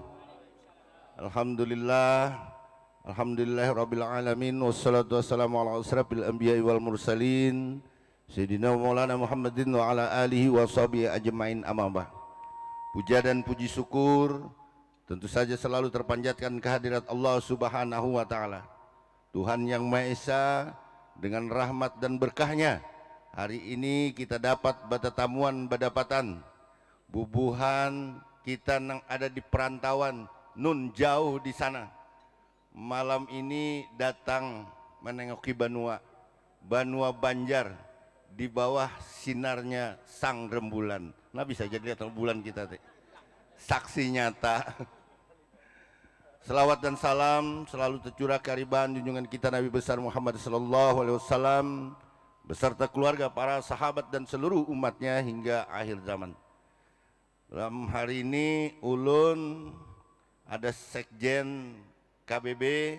Alhamdulillahirabbil alamin, wassalatu wassalamu ala asrafil anbiya'i wal mursalin Sayyidina Maulana Muhammadin wa ala alihi wa sahbihi ajma'in, amma ba'd. Puja dan puji syukur tentu saja selalu terpanjatkan kehadirat Allah Subhanahu wa taala, Tuhan yang Maha Esa. Dengan rahmat dan berkahnya hari ini kita dapat bertetamuan berdapatan bubuhan kita yang ada di perantauan nun jauh di sana. Malam ini datang menengoki Banua Banjar di bawah sinarnya sang rembulan. Nah, bisa jadi lihat rembulan kita teh. Saksi nyata. Selawat dan salam selalu tercurah kehariban junjungan kita Nabi besar Muhammad sallallahu alaihi wasallam beserta keluarga, para sahabat dan seluruh umatnya hingga akhir zaman. Dalam hari ini ulun ada sekjen KBB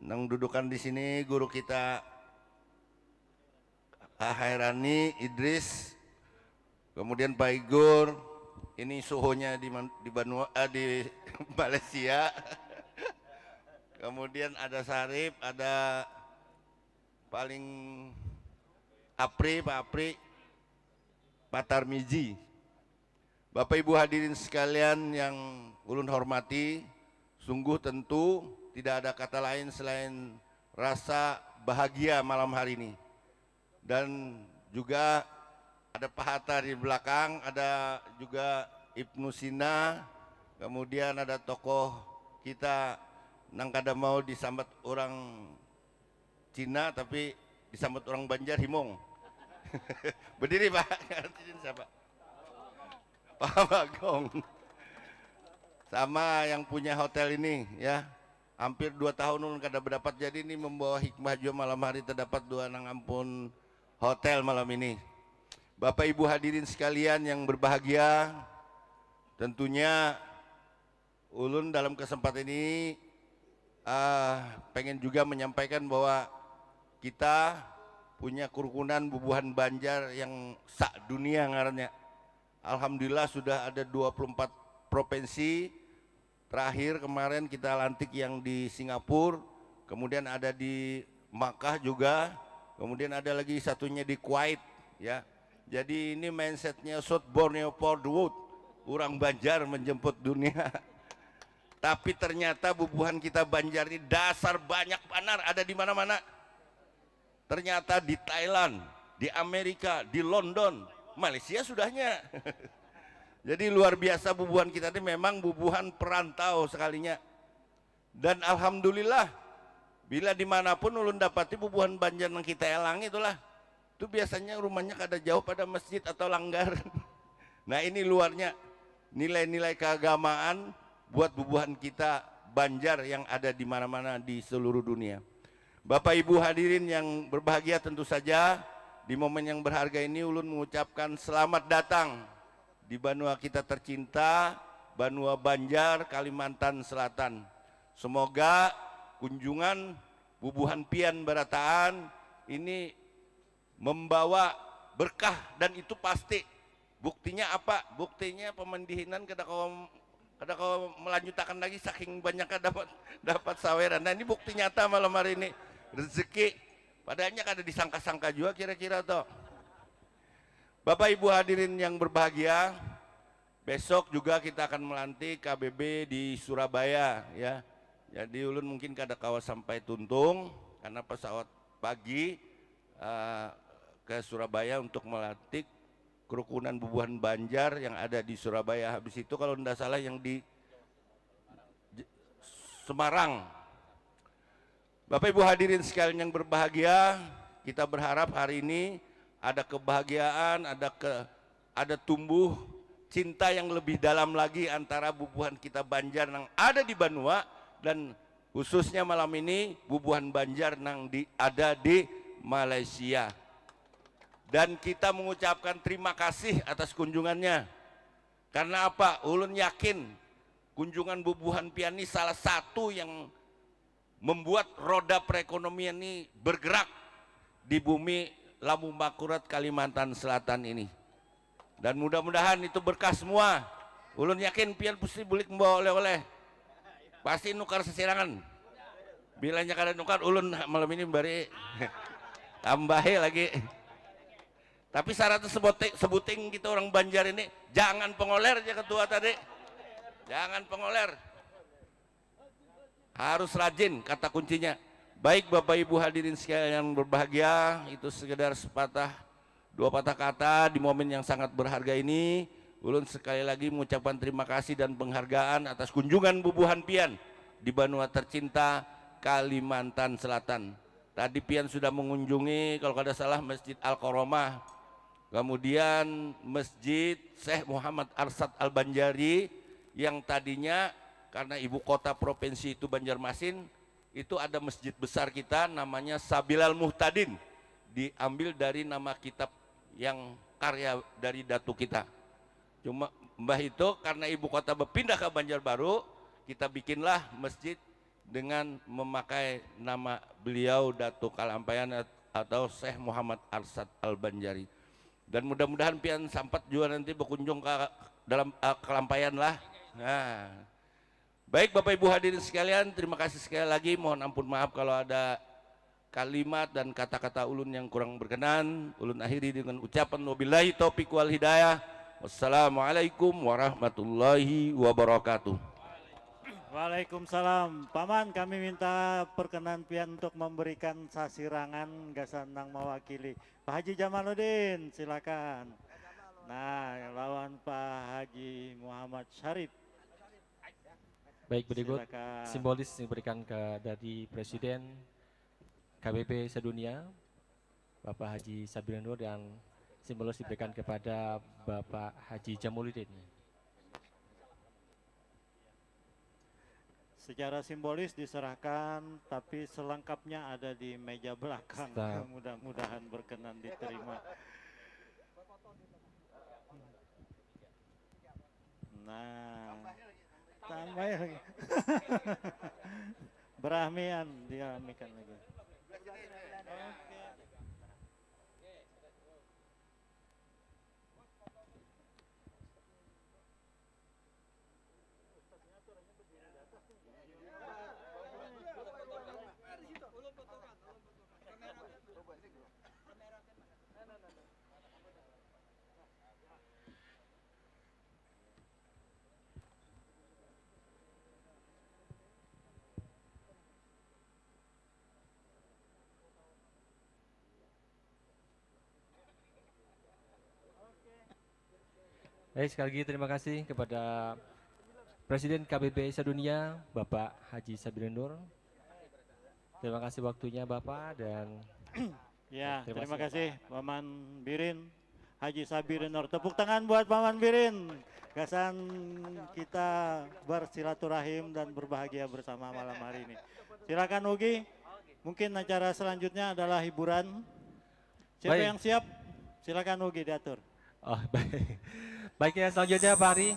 yang dudukan di sini, guru kita Hairani Idris, kemudian Pak Igor, ini suhunya di Banua, di Malaysia. Kemudian ada Sarip, ada paling Pak Apri, Pak Tarmiji. Bapak Ibu hadirin sekalian yang ulun hormati, sungguh tentu tidak ada kata lain selain rasa bahagia malam hari ini. Dan juga ada Pak Hatta di belakang, ada juga Ibnu Sina, kemudian ada tokoh kita nang kada mau disambat orang Cina tapi disambut orang Banjar Himong. Berdiri Pak. Izin siapa? Pak Bagong. Sama yang punya hotel ini ya. Hampir 2 tahun ulun kada berdapat, jadi ini membawa hikmah juga malam hari terdapat dua nang ampun hotel malam ini. Bapak Ibu hadirin sekalian yang berbahagia, tentunya ulun dalam kesempatan ini pengen juga menyampaikan bahwa kita punya kerukunan Bubuhan Banjar yang sak dunia ngarannya. Alhamdulillah sudah ada 24 provinsi. Terakhir kemarin kita lantik yang di Singapura, kemudian ada di Makkah juga, kemudian ada lagi satunya di Kuwait ya. Jadi ini mindsetnya South Borneo for the world, orang Banjar menjemput dunia. Tapi ternyata Bubuhan kita Banjar ini dasar banyak panar ada di mana-mana. Ternyata di Thailand, di Amerika, di London, Malaysia sudahnya. Jadi luar biasa Bubuhan kita ini memang Bubuhan perantau sekalinya. Dan alhamdulillah bila dimanapun ulun dapati Bubuhan Banjar yang kita elang itulah, itu biasanya rumahnya kada jauh pada masjid atau langgar. Nah ini luarnya nilai-nilai keagamaan buat Bubuhan kita Banjar yang ada di mana-mana di seluruh dunia. Bapak Ibu hadirin yang berbahagia, tentu saja di momen yang berharga ini ulun mengucapkan selamat datang di Banua kita tercinta, Banua Banjar, Kalimantan Selatan. Semoga kunjungan Bubuhan Pian Barataan ini membawa berkah, dan itu pasti. Buktinya apa? Buktinya pemandihinan kada kau melanjutkan lagi saking banyaknya dapat saweran. Nah ini bukti nyata malam hari ini. Rezeki padanya kada disangka-sangka juga kira-kira toh. Bapak Ibu hadirin yang berbahagia, besok juga kita akan melantik KBB di Surabaya ya. Jadi ulun mungkin kada kawas sampai tuntung karena pesawat pagi ke Surabaya untuk melantik kerukunan Bubuhan Banjar yang ada di Surabaya. Habis itu kalau tidak salah yang di Semarang. Bapak Ibu hadirin sekalian yang berbahagia, kita berharap hari ini ada kebahagiaan, ada tumbuh cinta yang lebih dalam lagi antara Bubuhan kita Banjar yang ada di Banua, dan khususnya malam ini Bubuhan Banjar yang ada di Malaysia. Dan kita mengucapkan terima kasih atas kunjungannya. Karena apa? Ulun yakin kunjungan Bubuhan Pian ini salah satu yang membuat roda perekonomian ini bergerak di bumi Lamu Makurat Kalimantan Selatan ini. Dan mudah-mudahan itu berkah semua. Ulun yakin Pian pasti boleh membawa oleh-oleh. Pasti nukar sesirangan. Bilanya kada nukar, ulun malam ini bari tambahi lagi. Tapi syaratnya sebuting kita orang Banjar ini, jangan pengoler aja ketua tadi. Jangan pengoler. Harus rajin, kata kuncinya. Baik Bapak Ibu hadirin sekalian yang berbahagia, itu sekedar dua patah kata di momen yang sangat berharga ini. Ulun sekali lagi mengucapkan terima kasih dan penghargaan atas kunjungan Bubuhan Pian di Banua tercinta Kalimantan Selatan. Tadi Pian sudah mengunjungi kalau kada salah Masjid Al-Koromah, kemudian Masjid Syekh Muhammad Arsad Al-Banjari yang tadinya karena ibu kota provinsi itu Banjarmasin, itu ada masjid besar kita namanya Sabilal Muhtadin, diambil dari nama kitab yang karya dari datu kita. Cuma mbah itu karena ibu kota berpindah ke Banjarbaru, kita bikinlah masjid dengan memakai nama beliau Datuk Kalampayan atau Syekh Muhammad Arsad Al-Banjari. Dan mudah-mudahan Pian sampat juga nanti berkunjung ke dalam Kalampayan lah. Nah, baik Bapak Ibu hadirin sekalian, terima kasih sekali lagi. Mohon ampun maaf kalau ada kalimat dan kata-kata ulun yang kurang berkenan. Ulun akhiri dengan ucapan wabillahi taufiq wal hidayah. Wassalamualaikum warahmatullahi wabarakatuh. Waalaikumsalam. Paman, kami minta perkenan Pian untuk memberikan sasirangan gasanang mewakili Pak Haji Jamaluddin, silakan. Nah, lawan Pak Haji Muhammad Syarif. Baik, berikut Silakan. simbolis diberikan dari Presiden KBP sedunia, Bapak Haji Sabir Nur, dan simbolis diberikan kepada Bapak Haji Jamuluddin. Secara simbolis diserahkan, tapi selengkapnya ada di meja belakang. Stop. Mudah-mudahan berkenan diterima. Nah, tambah lagi. Berahmian, dirahmikan lagi. Baik, sekali lagi terima kasih kepada Presiden KBP Sedunia, Bapak Haji Sabir Nur. Terima kasih waktunya Bapak, dan Ya, terima terima kasih, kasih Paman Birin, Haji Sabir Nur. Tepuk tangan buat Paman Birin. Gasan kita bersilaturahim dan berbahagia bersama malam hari ini. Silakan Ugi. Mungkin acara selanjutnya adalah hiburan. Siapa Baik. yang siap? Silakan Ugi diatur. oh baik. Baiknya selanjutnya Pak Ari,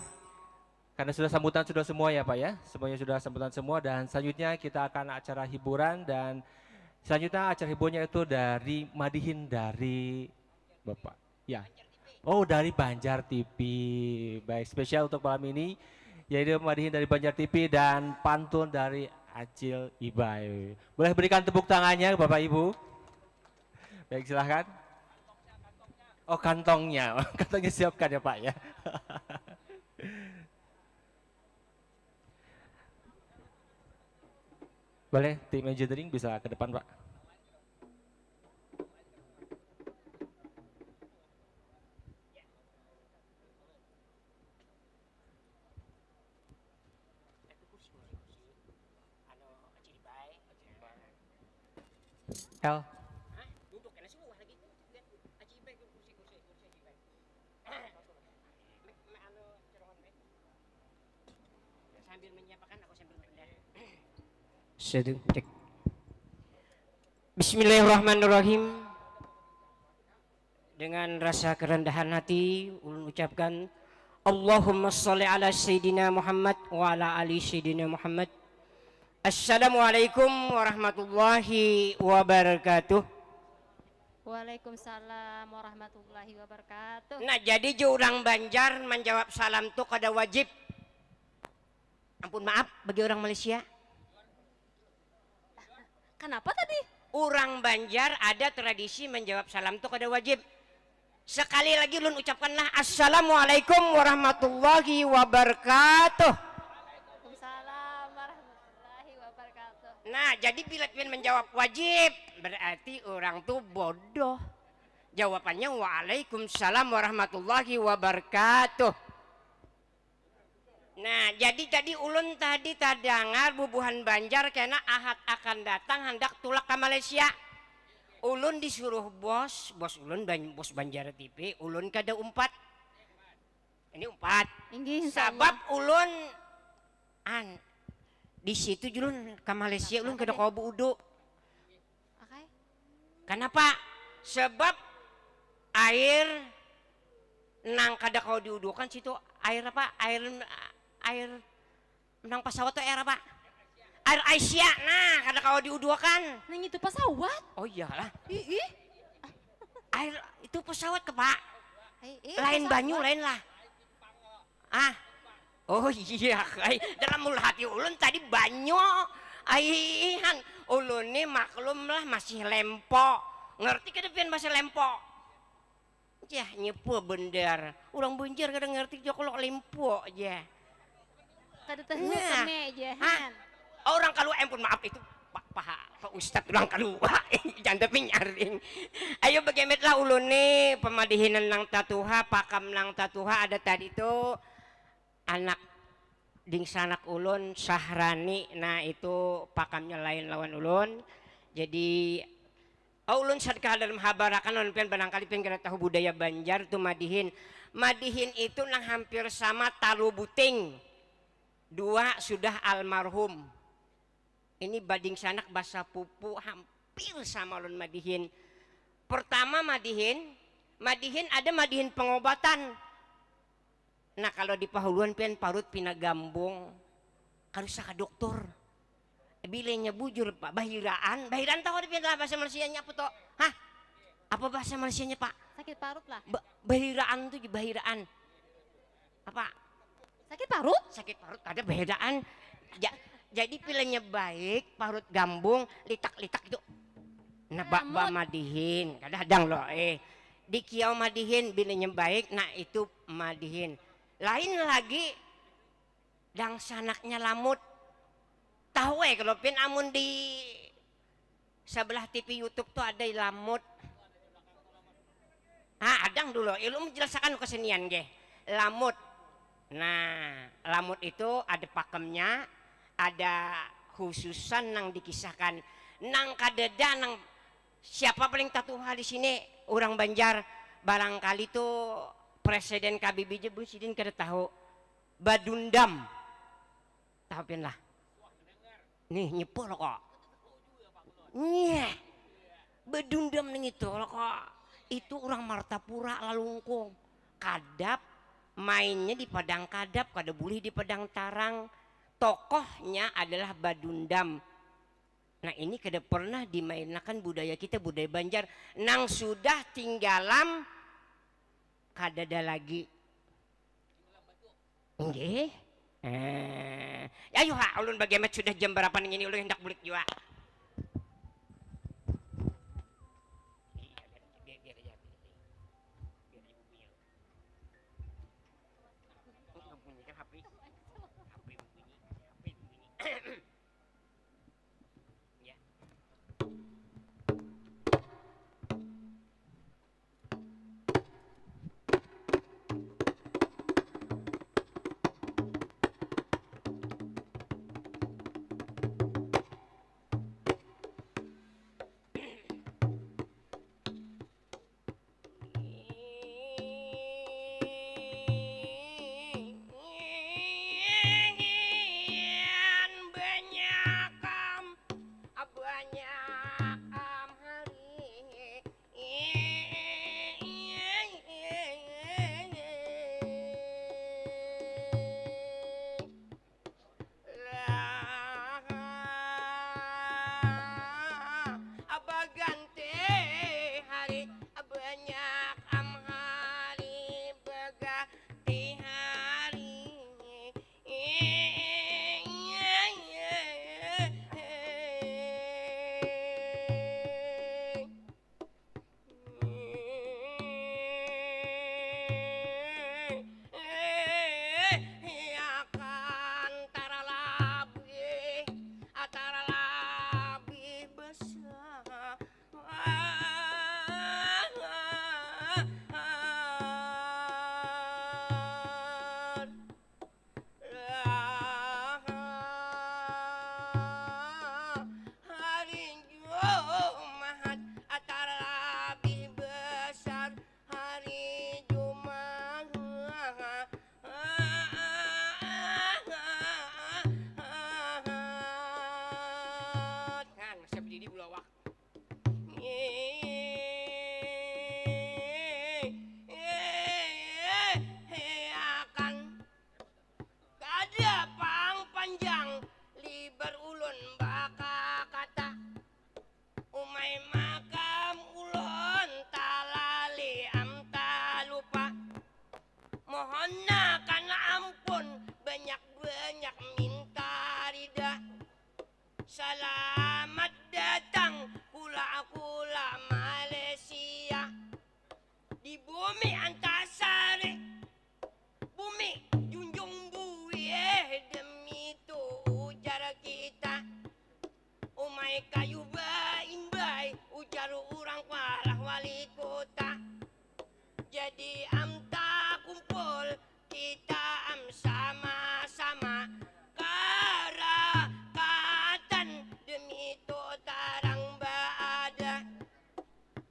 karena sudah sambutan sudah semua ya Pak ya, semuanya sudah sambutan semua, dan selanjutnya kita akan acara hiburan, dan selanjutnya acara hiburannya itu dari Madihin dari Bapak. Ya. Oh, dari Banjar TV. Baik, spesial untuk malam ini yaitu Madihin dari Banjar TV dan pantun dari Acil Ibai. Boleh berikan tepuk tangannya Bapak Ibu? Baik, silahkan. Oh, kantongnya. Kantongnya siapkan ya Pak ya. Boleh tim engineering bisa ke depan Pak. L. Sedek. Bismillahirrahmanirrahim. Dengan rasa kerendahan hati ulun ucapkan Allahumma sholli ala Sayyidina Muhammad wa ala ali Sayyidina Muhammad. Assalamualaikum warahmatullahi wabarakatuh. Waalaikumsalam warahmatullahi wabarakatuh. Nah, jadi orang Banjar menjawab salam tuh kada wajib. Ampun maaf bagi orang Malaysia. Kenapa tadi? Orang Banjar ada tradisi menjawab salam tuh kada wajib. Sekali lagi ulun ucapkanlah Assalamualaikum warahmatullahi wabarakatuh. Waalaikumsalam warahmatullahi wabarakatuh. Nah, jadi bila pian menjawab wajib, berarti orang tuh bodoh. Jawabannya Waalaikumsalam warahmatullahi wabarakatuh. Nah, jadi tadi ulun tadi tadangar bubuhan Banjar kena ahad akan datang hendak tulak ke Malaysia. Ulun disuruh bos ulun bos Banjar TV, ulun kada umpat. Ini umpat. Inggih, Sabab ulun di situ ulun ke Malaysia ulun kada kau udu. Okay. Kenapa? Sebab air nang kada kau diudukan situ air apa? Air menang pesawat tuh air apa? Air Asia. Nah, kada kau diudukan. Nang itu pesawat. Oh iyalah. Ih. Air itu pesawat ke Pak. pesawat. Lain banyu lain lah. Ah. Oh iya, dalam mulut hati ulun tadi banyu. Aihan, ulun ini maklum lah masih lempo. Ngerti kada pian bahasa lempo? Yah, nyepo bener. Orang Banjar kada ngerti jo kalau lempo aja. Kada tahu Nah. aja. Hah? Orang kalau ampun maaf itu Pak Ustadz ulang kalau jangan tapi nyaring. Ayo bagaimanlah ulun nih pemadihinan nang tatuha, pakam nang tatuha ada tadi itu anak dingsanak ulun Sahrani. Nah itu pakamnya lain lawan ulun. Jadi Ulun sadka dalam habarakan pian barangkali pian kada tahu budaya Banjar itu madihin. Madihin itu nang hampir sama talu buting. Dua sudah almarhum. Ini bading sanak basa pupu hampir sama ulun madihin. Pertama madihin ada madihin pengobatan. Nah kalau di pahuluan pian parut pinagambung karusa ka dokter. Bilenya bujur Pak, bahiraan tahu di pian bahasa Malaysianya apa toh? Hah? Apa bahasa Malaysianya Pak? Sakit parut lah. Bahiraan tuh bahiraan. Apa? Sakit parut? Sakit parut ada bahiraan. Jadi pilihnya baik, parut gambung, litak-litak itu. Nah bak madihin, kadang-kadang loh di kiau madihin bilenya baik, nah itu madihin. Lain lagi dang sanaknya lamut. Tahu kalau pin amun di sebelah TV YouTube tuh ada lamut. Adang dulu, ilmu menjelaskan kesenian ge. Lamut. Nah, lamut itu ada pakemnya, ada khususan nang dikisahkan. Nang kadeda nang siapa paling tatuha di sini orang Banjar barangkali tuh Presiden KBBJ Presiden kada tahu. Badundam. Tahu pin lah. Nih nyepol kok. Nyeh. Bedundam nih itu kok. Itu orang Martapura Lalungkung. Kadap mainnya di Padang Kadap, kada boleh di Padang Tarang. Tokohnya adalah Badundam. Nah ini kada pernah dimainkan budaya kita, budaya Banjar. Nang sudah tinggalam kada ada lagi. Nggih. Ayo ulun bagaimana sudah jam berapa ini ulun hendak bulik juga.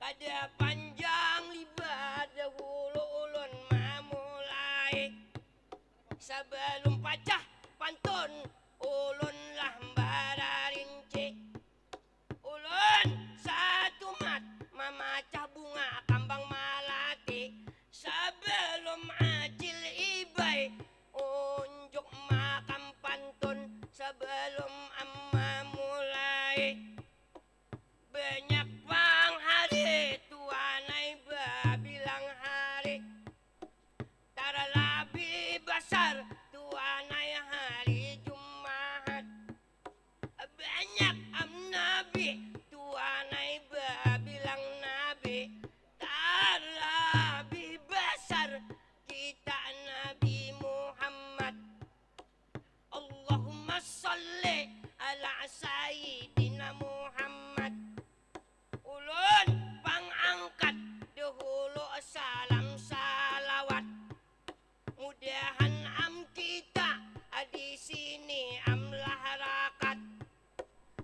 pada panjang libat dahulu ulun memulai. Sebelum pacah pantun ulun lah bararinci. Ulun satu mat memacah bunga kambang malati. Sebelum acil ibai unjuk makam pantun. Sebelum amma mulai banyak bang hari tuanai babilang hari. Tara labi besar tuanai hari Jumat. Banyak nabi tuanai babilang nabi. Tara labi besar kita Nabi Muhammad. Allahumma salli ala sayyidina Muhammad. Ulun pangangkat dahulu salam salawat. Mudahan am kita di sini amlah harakat.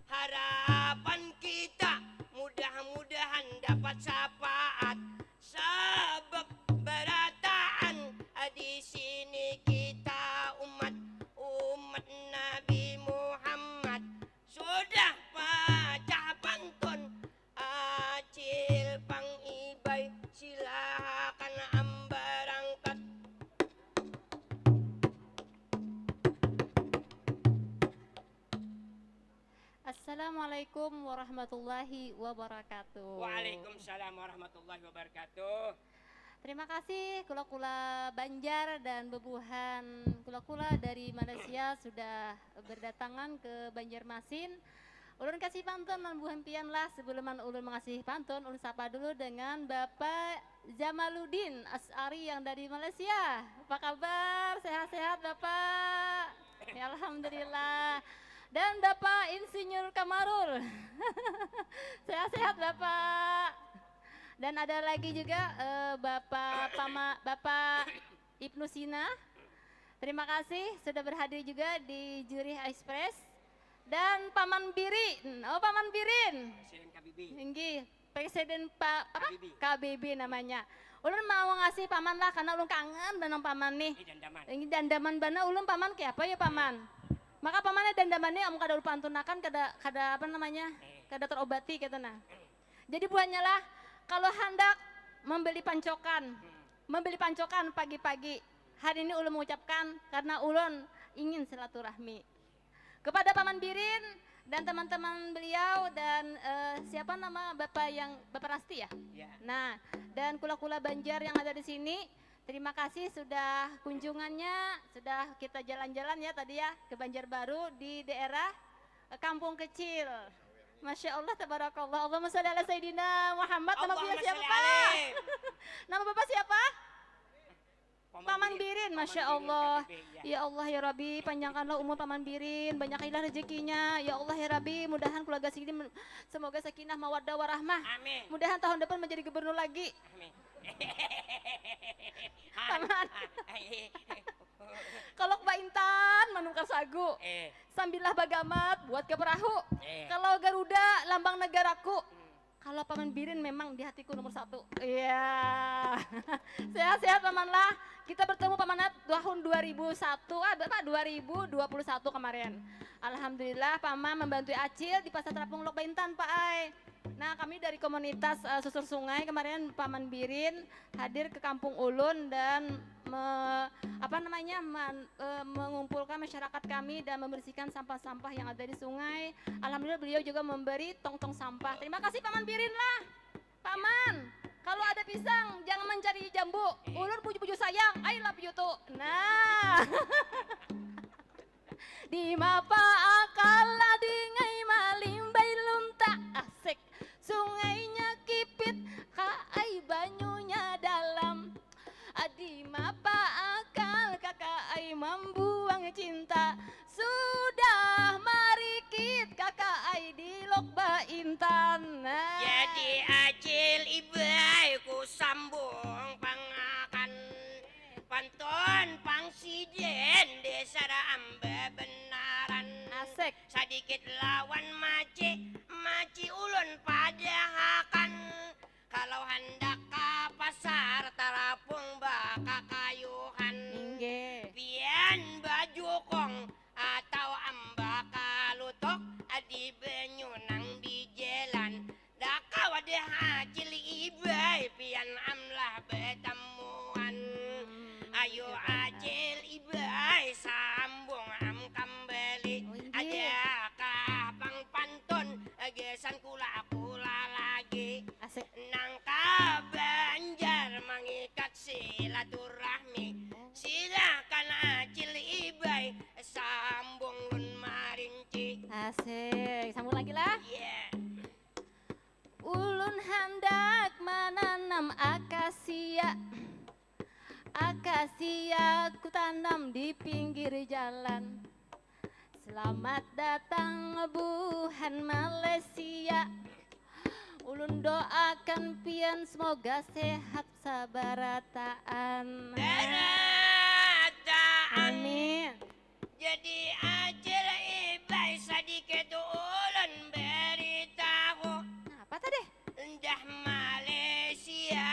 Harapan kita mudah-mudahan dapat syafaat. Sebab berataan di sini kita umat Nabi Muhammad. Sudah pacah pantun acil pang ibai, silakan ambarangkat. Assalamualaikum warahmatullahi wabarakatuh. Waalaikumsalam warahmatullahi wabarakatuh. Terima kasih kula-kula Banjar dan bebuhan kula-kula dari Malaysia sudah berdatangan ke Banjarmasin. Ulun kasih pantun dan buhan pian lah. Sebelum ulun mengasih pantun, ulun sapa dulu dengan Bapak Jamaluddin As'ari yang dari Malaysia. Apa kabar? Sehat-sehat Bapak? Ya, alhamdulillah. Dan Bapak Insinyur Kamarul. Sehat-sehat Bapak. Dan ada lagi juga Bapak Ibnu Sina. Terima kasih sudah berhadir juga di juri Express. Dan Paman Birin. Oh, Paman Birin. Presiden KBB. Tinggi. Presiden Pak apa? KBB. KBB namanya. Ulun mau ngasih paman lah karena ulun kangen dengan paman nih. Ini dandaman. Ini dandaman bana ulun paman kayak apa ya paman? Maka pamannya dandamannya om kada ulun pantunakan kada apa namanya? Kada terobati gitu nah. Jadi buahnya lah kalau hendak membeli pancokan pagi-pagi. Hari ini ulun mengucapkan karena ulun ingin silaturahmi kepada Paman Birin dan teman-teman beliau dan siapa nama Bapak Rasti ya? Ya. Nah, dan kula-kula Banjar yang ada di sini, terima kasih sudah kunjungannya, sudah kita jalan-jalan ya tadi ya ke Banjarbaru di daerah kampung kecil. Masya Allah, tabarakallah. Allahumma sholli ala Sayyidina Muhammad. Nama beliau siapa Pak? Nama Bapak siapa? Paman Birin, Masya Allah. Ya Allah ya Rabbi, panjangkanlah umur Paman Birin, banyakilah rezekinya. Ya Allah ya Rabbi, mudahan keluarga sini semoga sakinah mawaddah warahmah. Amin. Mudahan tahun depan menjadi gubernur lagi. Amin. Paman. Kalau Mbak Intan menukar sagu, sambillah bagamat buat ke perahu. Kalau Garuda lambang negaraku. Kalau Paman Birin memang di hatiku nomor 1. Iya. Sehat-sehat Paman lah. Kita bertemu Paman tahun 2001, Bapak 2021 kemarin. Alhamdulillah Paman membantu Acil di Pasar Terapung Lok Baintan Pak Ai. Nah kami dari komunitas susur sungai kemarin Paman Birin hadir ke kampung Ulun dan mengumpulkan masyarakat kami dan membersihkan sampah-sampah yang ada di sungai. Alhamdulillah beliau juga memberi tong-tong sampah. Terima kasih Paman Birin lah. Paman, kalau ada pisang jangan mencari jambu. Ulun puju-puju sayang, I love you tuh. Nah. Di mapa akala di ngai malimbai lunta asik. Sungainya kipit, kaai banyunya dalam. Adi mapa akal kakak ai membuang cinta. Sudah marikit kakak ai di Lok Baintan. Jadi Acil ibai ku sambung pangakan pantun pangsiden desa ambe benaran. Asik. Sedikit lawan maci ulun padahakan hendak ka pasar tarapung baka kayuhan. Inggih. Pian baju kong atau ambaka lutok adi benyunang di jalan. Daka wadah hacil ibai pian amlah betemuan. Ayo acil ibai sambung am kembali. Ada kapang pantun gesan kula lagi. Asik. Nangka Banjar mengikat silaturahmi. Silakan acil ibai sambung lun marinci. Asik. Sambung lagi lah. Yeah. Ulun hendak menanam akasia. Akasia ku tanam di pinggir jalan. Selamat datang buhan Malaysia. Ulun doakan pian semoga sehat sabarataan. Berataan. Amin. Jadi acil ibai sedikit ulun beritahu. Apa tadi? Endah Malaysia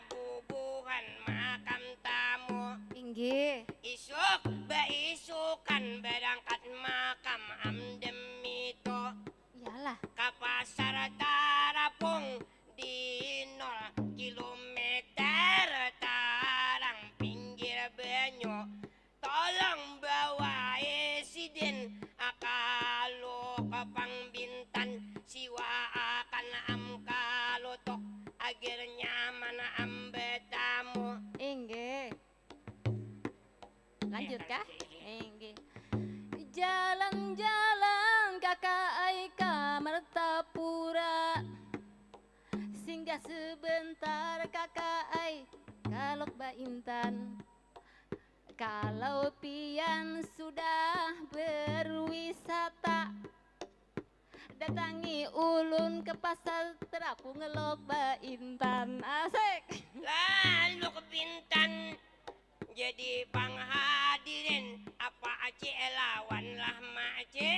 bubuhan makam tamu. Inggih. Isuk baisukan berangkat makam am demito. Iyalah. Ka pasar tarapung di 0 kilometer tarang pinggir banyu. Tolong bawa esiden akalo kapang bintan siwa akan am kalutok agar nyaman am betamu. Inggih. Lanjut kah? Inggih. Jalan-jalan kakak Aika Martapura. Singgah sebentar kakak Ai kalok Ba Intan. Kalau pian sudah berwisata, datangi ulun ke pasar terapung ngelok Ba Intan. Asik. Lalu ke Bintan jadi penghadirin apa Aceh lawan lah Aceh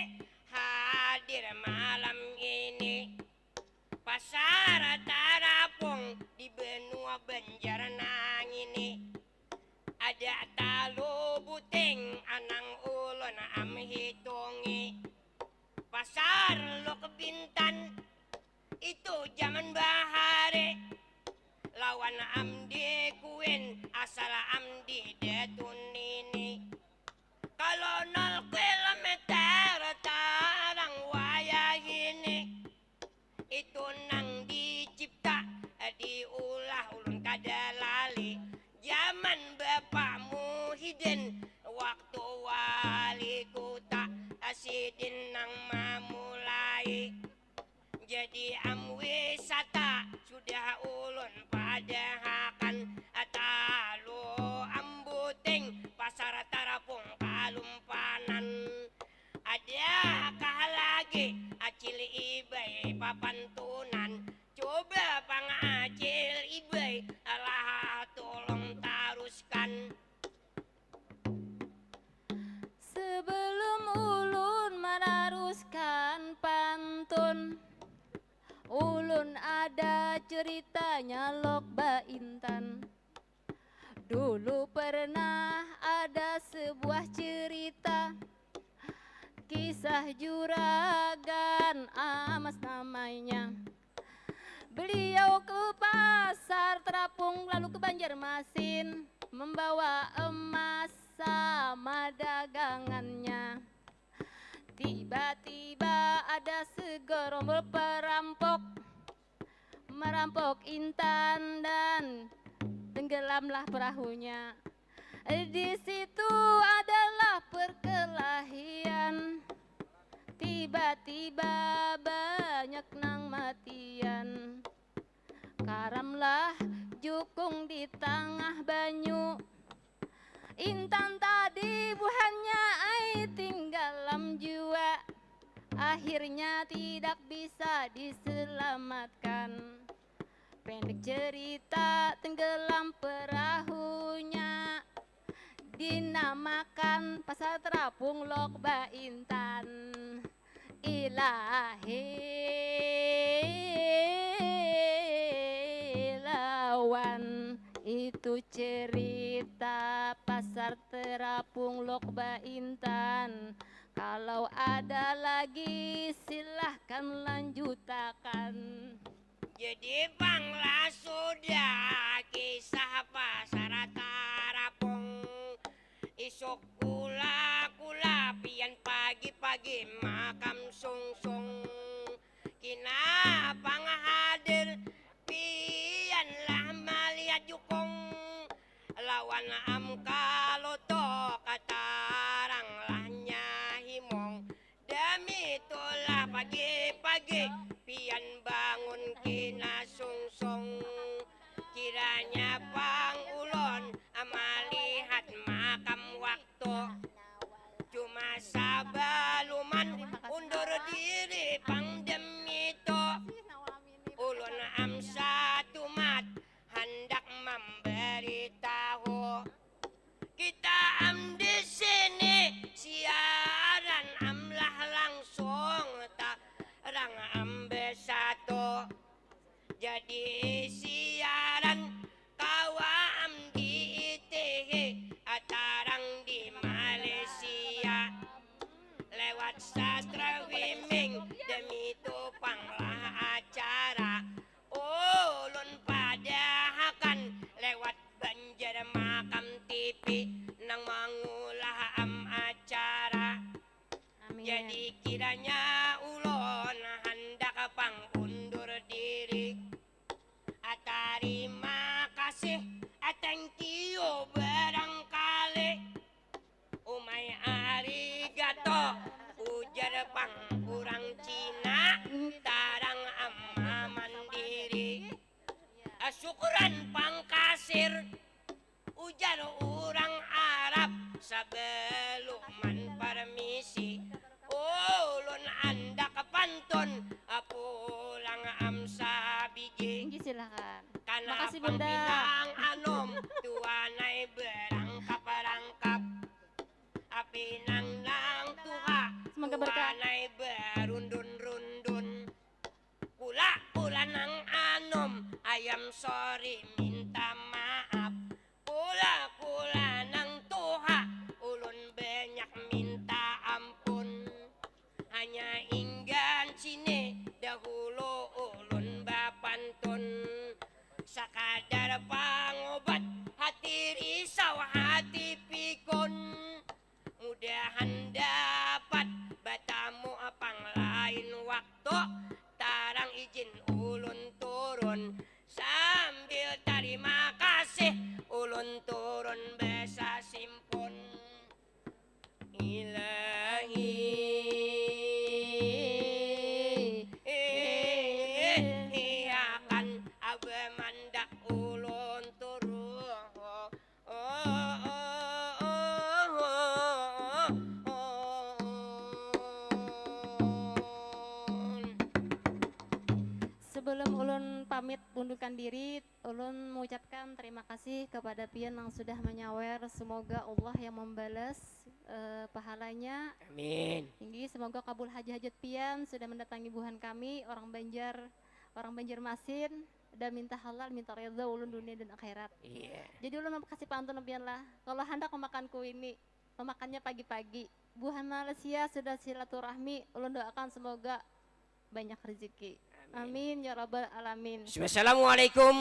hadir malam ini. Pasar Tarapung di benua Banjarnang ini ada talu buting anang ulun am hitungi. Pasar lo ke Bintan itu zaman bahare lawan amdi kuin asal amdi detunini. Kalau 0 kilometer tarang wayah ini itu nang dicipta diulah ulun kada lali zaman Bapak Muhyiddin waktu wali kota asidin nang memulai. Jadi am wisata sudah ulun padahakan atalu ambuting pasar Tarapung kalumpanan. Adakah lagi acil ibai papantunan? Coba pang acil ibai alah tolong taruskan. Sebelum ulun meneruskan pantun, ulun ada ceritanya lok Ba Intan. Dulu pernah ada sebuah cerita, kisah juragan Amas namanya. Beliau ke pasar Terapung lalu ke Banjarmasin membawa emas sama dagangannya. Tiba-tiba ada segerombol perampok merampok Intan dan tenggelamlah perahunya. Di situ adalah perkelahian. Tiba-tiba banyak nang matian. Karamlah jukung di tengah banyu. Intan tadi buhannya ai tinggalam jua. Akhirnya tidak bisa diselamatkan. Pendek cerita tenggelam perahunya. Dinamakan pasar Terapung lok Ba Intan. Ilahi kawan, itu cerita pasar terapung Lokba Intan. Kalau ada lagi silahkan lanjutakan. Jadi bangla sudah kisah pasar terapung. Isuk kula pian pagi-pagi makam sungsung. Kenapa hadir pian lah melihat jukung. Lawan kalau to katarang lahnya himong. Demi itulah pagi-pagi pian bangun kina sungsung. Kiranya pang ulon melihat makam waktu. Cuma sabaluman undur diri pang demi to. Ulun satu mat hendak memberitahu. Kita di sini siaran lah langsung tarang besatu. Jadi siaran kawa di ITH atarang di Malaysia lewat sastra wiming demi tupanglah acara. Ulun padahakan lewat Banjar Makam TV nang mangulah acara. Amin. Jadi kiranya ulun hendak pang undur diri. Terima kasih, thank you barangkali. Umay arigato, ujar pang kurang Cina, tarang mandiri. Syukuran pang kasir, ujar orang Arab sebelum permisi. Ulun anda kepantun pulang sabiji. Silakan. Karena Makasih, Bunda. Pinang anom tuanai berangkap-rangkap. Pinang nang tuha Semoga berkah. tuanai berundun-rundun. Pula nang anom ayam sorry minta maaf. Pula nang tuha ulun banyak minta ampun. Hanya inggan sini dahulu ulun bapantun. Sakadar pangobat hati risau hati pikun. Mudahan dapat batamu apang lain waktu. Tarang izin ulun turun sambil terima kasih ulun turun besa simpun. Ilahi Sebelum ulun pamit undukan diri, ulun mengucapkan terima kasih kepada pian yang sudah menyawer. Semoga Allah yang membalas pahalanya. Amin. Tinggi, semoga kabul hajat pian sudah mendatangi buhan kami orang Banjarmasin dan minta halal, minta redha ulun dunia dan akhirat. Iya. Jadi ulun kasih pantun pian lah. Kalau hendak memakanku ini, memakannya pagi-pagi. Buhan Malaysia sudah silaturahmi, ulun doakan semoga banyak rezeki. Amin ya rabbal alamin. Assalamualaikum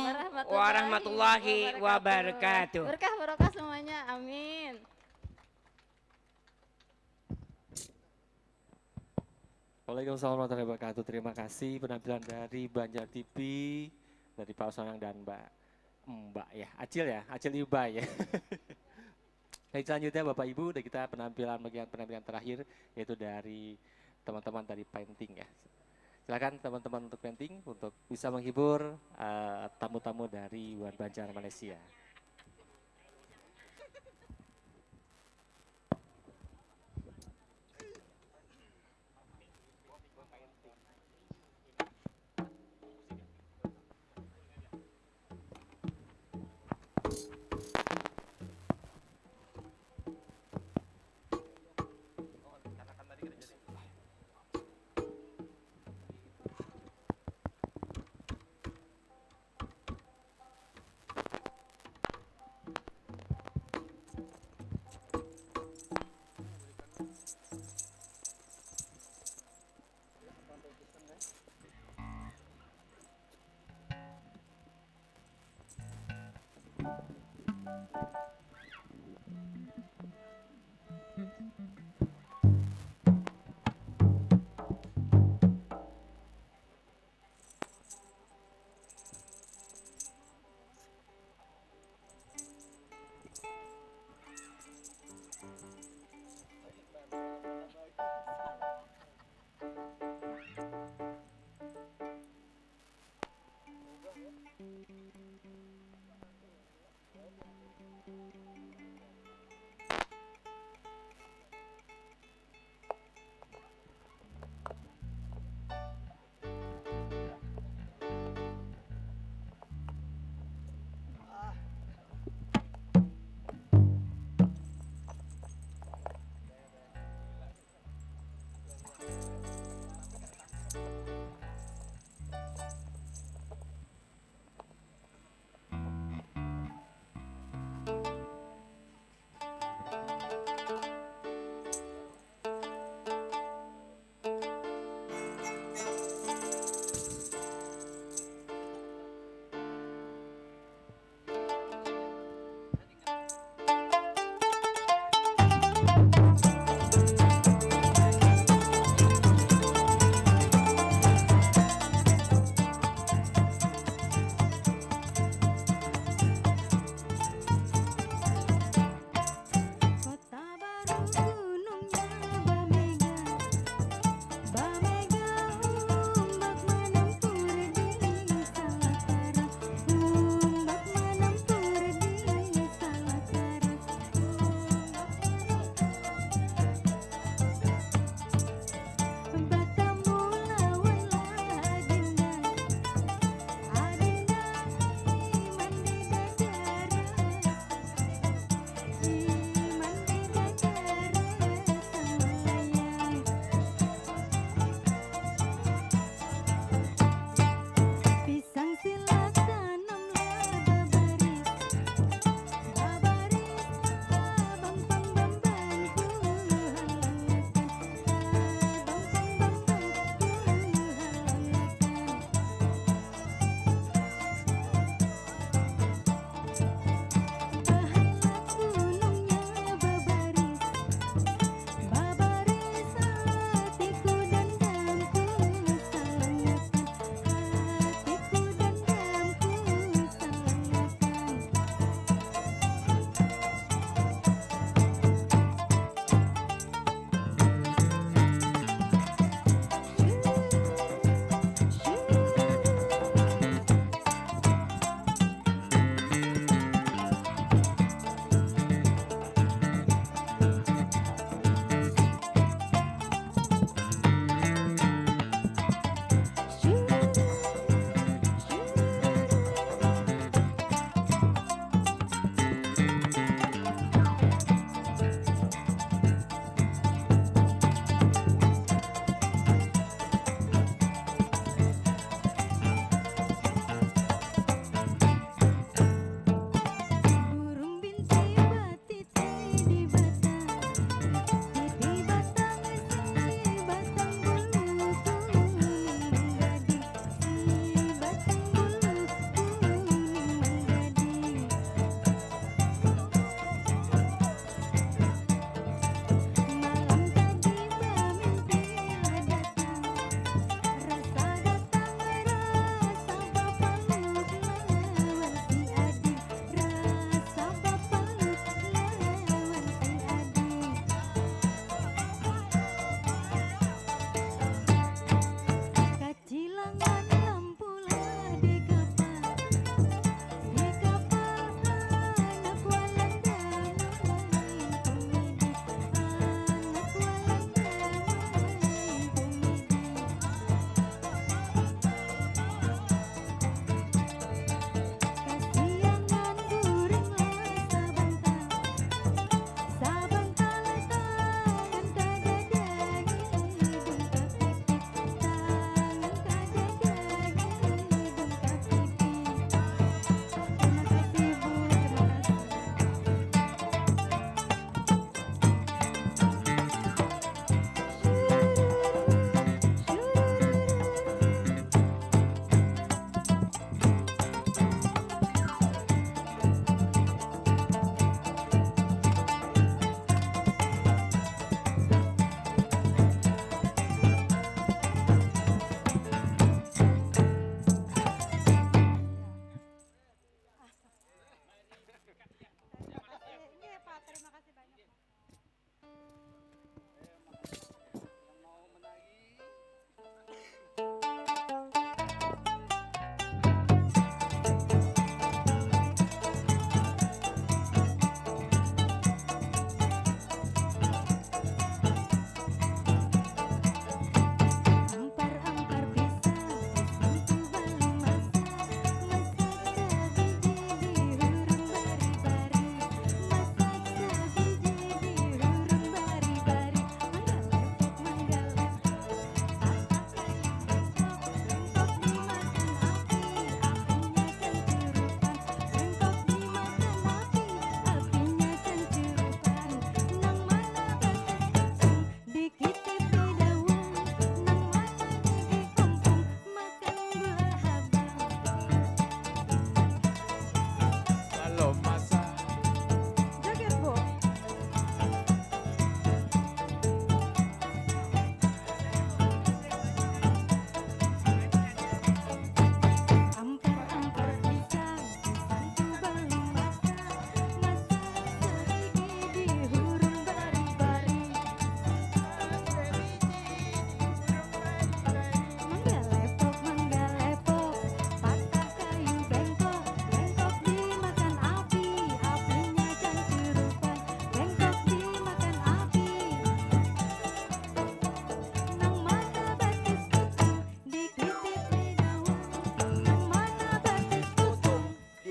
warahmatullahi wabarakatuh. Berkah barokah semuanya. Amin. Waalaikumsalam warahmatullahi wabarakatuh. Terima kasih penampilan dari Banjar TV, dari Pak Sonang dan Mbak ya, Acil Iba ya. Baik, selanjutnya Bapak Ibu, dan kita bagian penampilan terakhir yaitu dari teman-teman dari painting ya. Silakan teman-teman untuk painting untuk bisa menghibur tamu-tamu dari Banjar Malaysia. Thank you.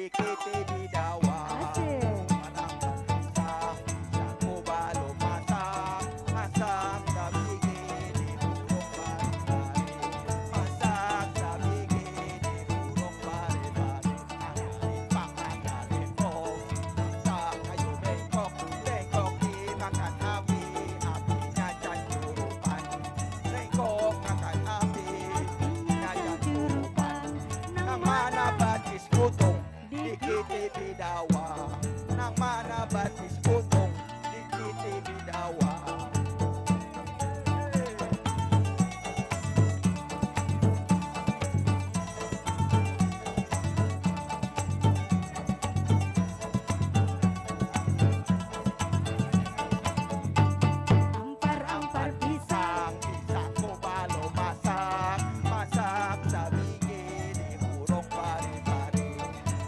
kiti bidawa. Manamban bisa, jago balo masak, masak sabigi di burung bari-bari. Masak sabigi di burung bari-bari. Angalipak, angalipok, masak kayu bengkok, bengkok dimakan api, apinya cancurupan. Bengkok makan api, apinya cancurupan. Nang mana batis kutong, dikiti bidawa. Nang mana batis kutong, dikiti bidawa. Ampar pisang, pisang ko balo masak, masak sabigi di burung bari-bari.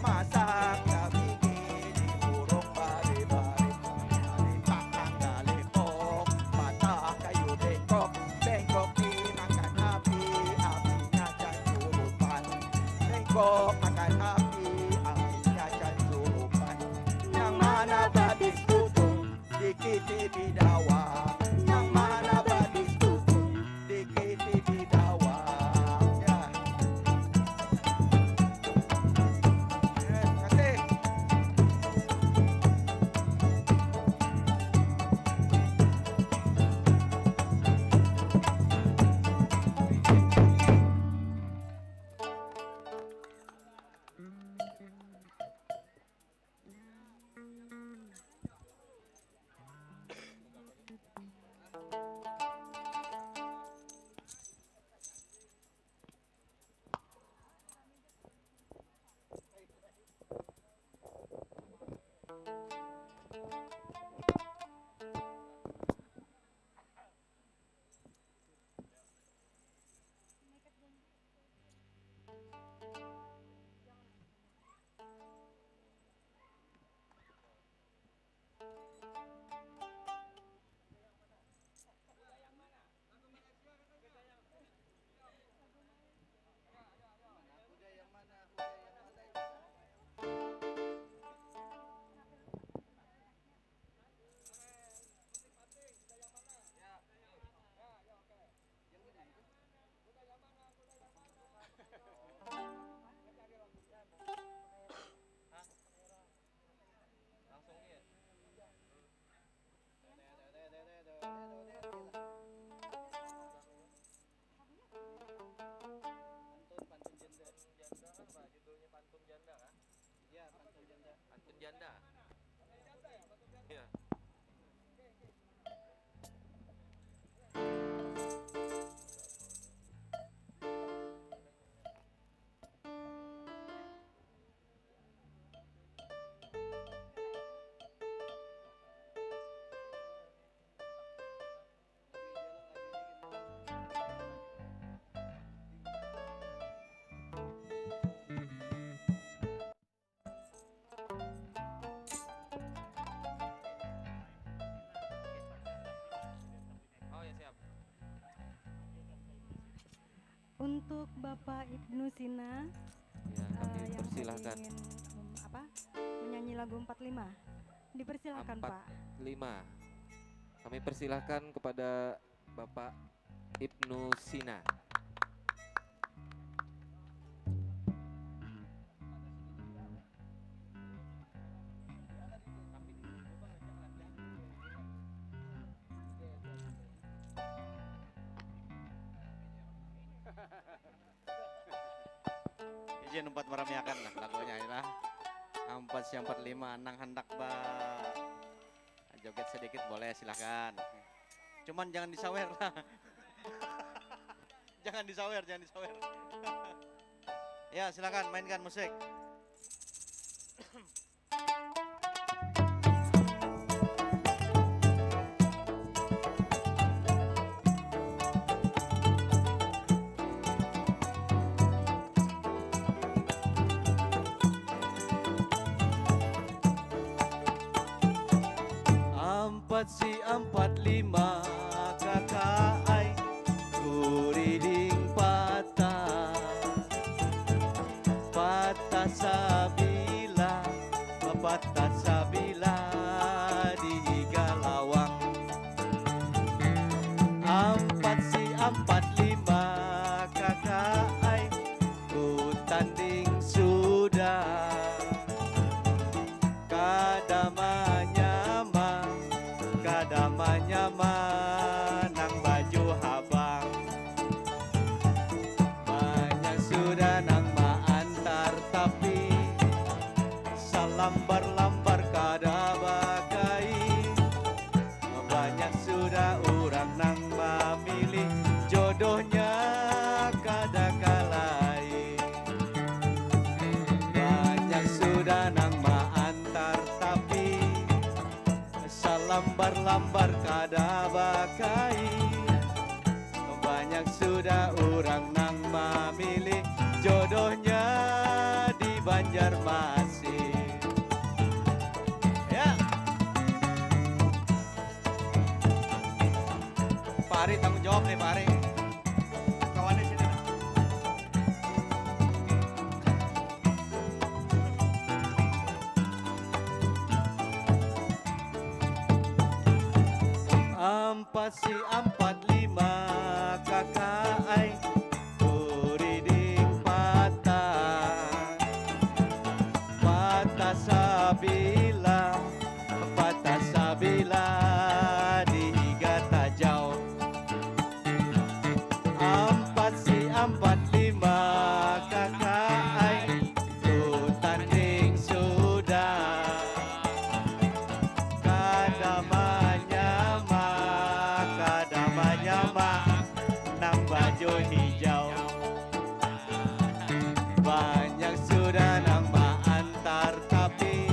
Masak sabigi di burung bari-bari. Angalipak, angalipok, mata kayu bengkok, bengkok dimakan api, apinya cancurupan. Bengkok makan api, apinya cancurupan. Yang mana batis kutong, dikiti bidawa. Yang mana batis kutong, dikiti bidawa. Ya. Terima kasih. Untuk Bapak Ibnu Sina Ya, kami yang persilahkan. ingin menyanyi lagu 45. Dipersilahkan Pak. 45. Kami persilahkan kepada Bapak Ibnu Sina. Izin empat meramiakan lah lagunya inilah. Ampat siang 45 nang hendak joget sedikit boleh silahkan. Cuman jangan disawer lah. jangan disawer. Ya silakan mainkan musik. Si 45 kakak ai kuriding patah sabila Patasabila di Galawang. Ampat si ampat lima kakak ai ku tanding sudah. Kadamanya nang baju habang. Banyak sudah nang maantar tapi salambar-lambar kada bagai. Banyak sudah orang nang memilih jodohnya kada kalai. Banyak sudah nang maantar tapi salambar-lambar kada bagai. Banyak sudah orang nang memilih jodohnya di Banjarmasin. Ya. Pak Ari tanggung jawab nih Pak Ari. Kawannya sini. Ampat si ampat lima kakak ai kuriding patah. Patasabila dihiga jauh. Ampat si ampat lima kakak ai ku tanding sudah. Kadamanya nang baju hijau. Banyak sudah nang antar tapi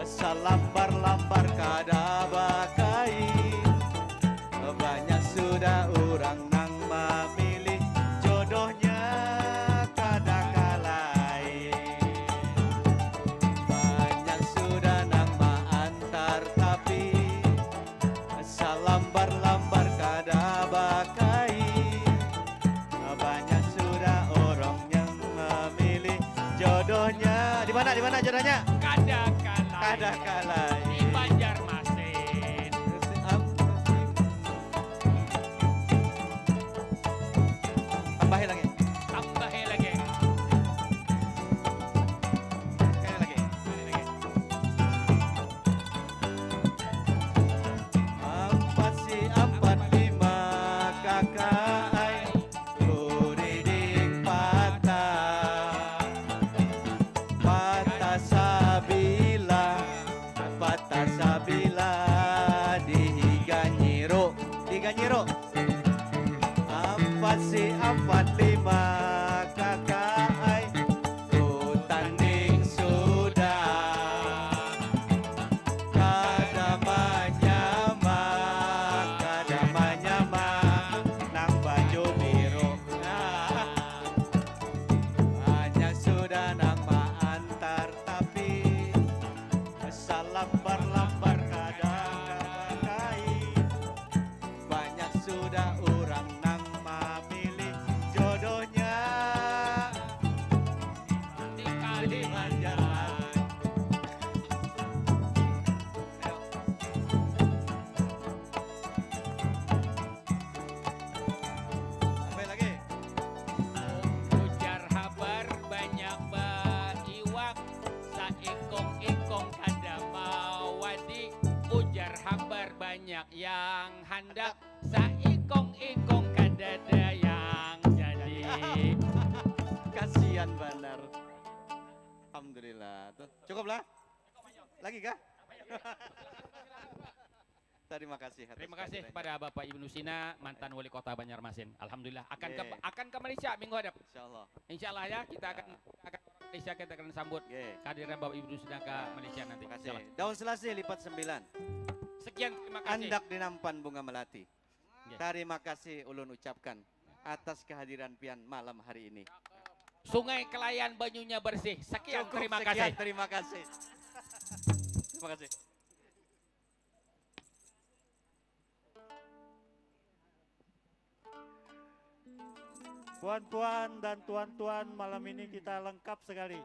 salambar-lambar kada bakai. Banyak sudah orang nang memilih jodohnya kada kalai. Banyak sudah nang antar tapi salambar-lambar kada bakai. Banyak sudah orang yang memilih jodohnya. Di mana jodohnya? Kada kalai. Di Banjarmasin. Tambahin lagi. Tambahin lagi. Sekali lagi. Ampat si ampat lima kakak ai kuriding patah. Patasabila dihiga nyiro. Ampat si ampat lima kakak ai ku tanding sudah. Kadamanya nang baju biru. Banyak sudah nang antar tapi salambar-lambar kada bagai. Banyak sudah orang nang memilih jodohnya di Banjarmasin. Sampai lagi. Ujar habar banyak baiwak, saikong-ikong kada mawadi. Ujar habar banyak yang hendak, saikong-ikong kada ada yang jadi. Kasihan benar. Alhamdulillah. Tuh, cukup lah. Lagi kah? Terima kasih. Terima kasih kepada Bapak Ibu Nusina, mantan Wali Kota Banjarmasin. Alhamdulillah akan ke Malaysia minggu hadap. Insyaallah. Insyaallah ya kita akan Malaysia, kita akan sambut kehadiran Bapak Ibu Nusina ke Malaysia nanti. Terima kasih. Insyaallah. Daun selasih lipat 9. Sekian, terima kasih. Andak dinampan bunga melati. Terima kasih ulun ucapkan atas kehadiran pian malam hari ini. Sungai Kelayan banyunya bersih. Sekian, Cukup, terima sekian, kasih. Terima kasih. Terima kasih. Puan-puan dan tuan-tuan, malam ini kita lengkap sekali.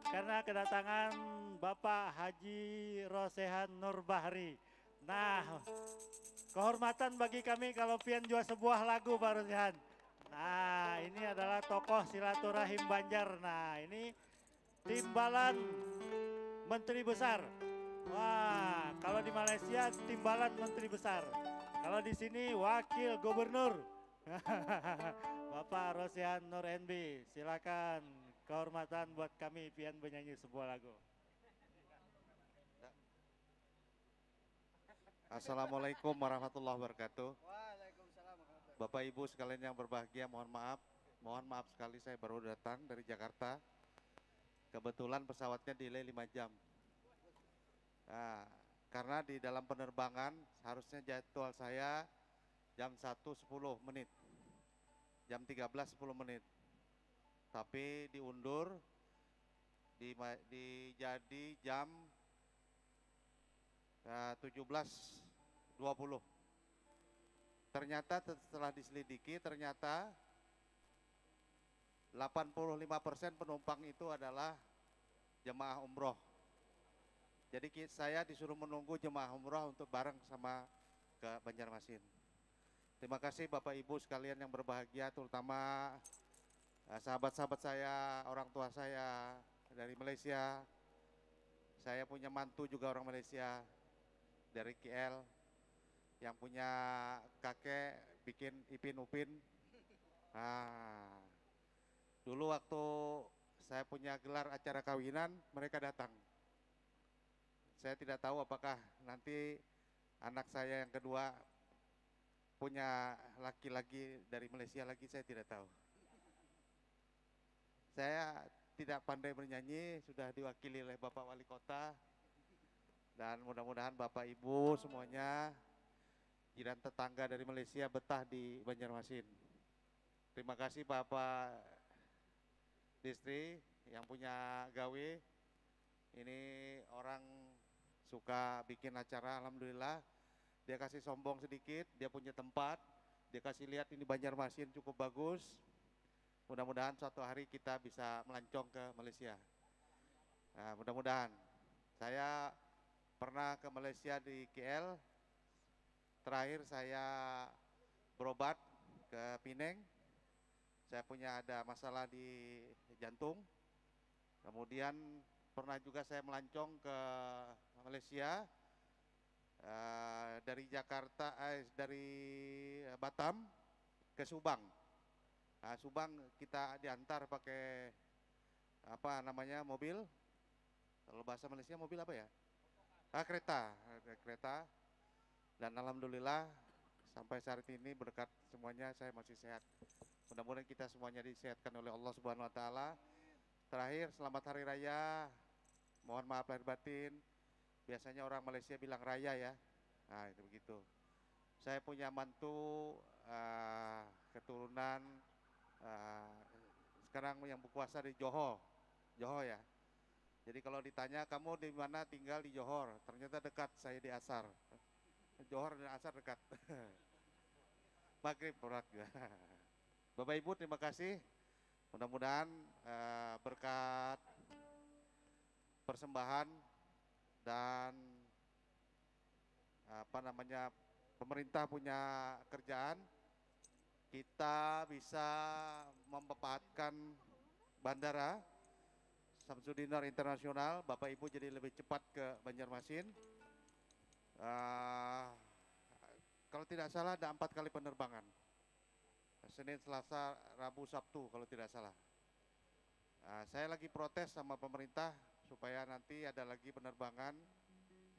karena kedatangan Bapak Haji Rosehan Nur Bahri. Nah, kehormatan bagi kami kalau pian juga sebuah lagu Pak Rosehan. Nah, ini adalah tokoh silaturahim Banjar. Nah, ini timbalan Menteri Besar. Wah, kalau di Malaysia timbalan Menteri Besar. Kalau di sini Wakil Gubernur. Bapak Rosehan Nur NB, silakan kehormatan buat kami pian menyanyi sebuah lagu. Assalamualaikum warahmatullahi wabarakatuh. Bapak Ibu sekalian yang berbahagia, mohon maaf sekali saya baru datang dari Jakarta. Kebetulan pesawatnya delay 5 jam. Nah, karena di dalam penerbangan harusnya jadwal saya jam 1:10 menit. Jam 13:10 menit. Tapi diundur jadi jam 17:20. Ternyata setelah diselidiki, ternyata 85% penumpang itu adalah jemaah umroh. Jadi saya disuruh menunggu jemaah umroh untuk bareng sama ke Banjarmasin. Terima kasih Bapak Ibu sekalian yang berbahagia, terutama sahabat-sahabat saya, orang tua saya dari Malaysia. Saya punya mantu juga orang Malaysia dari KL yang punya kakek bikin Ipin Upin. Nah, dulu waktu saya punya gelar acara kawinan, mereka datang. Saya tidak tahu apakah nanti anak saya yang kedua punya laki-laki dari Malaysia lagi, saya tidak tahu. Saya tidak pandai bernyanyi, sudah diwakili oleh Bapak Wali Kota. Dan mudah-mudahan Bapak Ibu semuanya, jiran tetangga dari Malaysia betah di Banjarmasin. Terima kasih Bapak Distri yang punya gawe. Ini orang suka bikin acara, alhamdulillah. Dia kasih sombong sedikit, dia punya tempat, dia kasih lihat ini Banjarmasin cukup bagus. Mudah-mudahan suatu hari kita bisa melancong ke Malaysia. Nah, mudah-mudahan. Saya pernah ke Malaysia di KL. Terakhir saya berobat ke Penang. Saya punya ada masalah di jantung. Kemudian pernah juga saya melancong ke Malaysia. Dari Jakarta, dari Batam ke Subang. Nah, Subang kita diantar pakai apa namanya mobil. Kalau bahasa Malaysia mobil apa ya? Kereta. Dan alhamdulillah sampai saat ini berkat semuanya saya masih sehat. Mudah-mudahan kita semuanya disehatkan oleh Allah Subhanahu Wa Taala. Terakhir, selamat Hari Raya. Mohon maaf lahir batin. Biasanya orang Malaysia bilang raya ya. Nah, itu begitu. Saya punya mantu keturunan sekarang yang berkuasa di Johor ya. Jadi kalau ditanya kamu di mana tinggal di Johor, ternyata dekat saya di Asar. Johor dan Asar dekat. Maghrib berat juga. Bapak Ibu terima kasih. Mudah-mudahan berkat persembahan dan pemerintah punya kerjaan, kita bisa memanfaatkan bandara Samsudinur Internasional. Bapak Ibu jadi lebih cepat ke Banjarmasin. Kalau tidak salah ada 4 kali penerbangan, Senin, Selasa, Rabu, Sabtu kalau tidak salah. Saya lagi protes sama pemerintah supaya nanti ada lagi penerbangan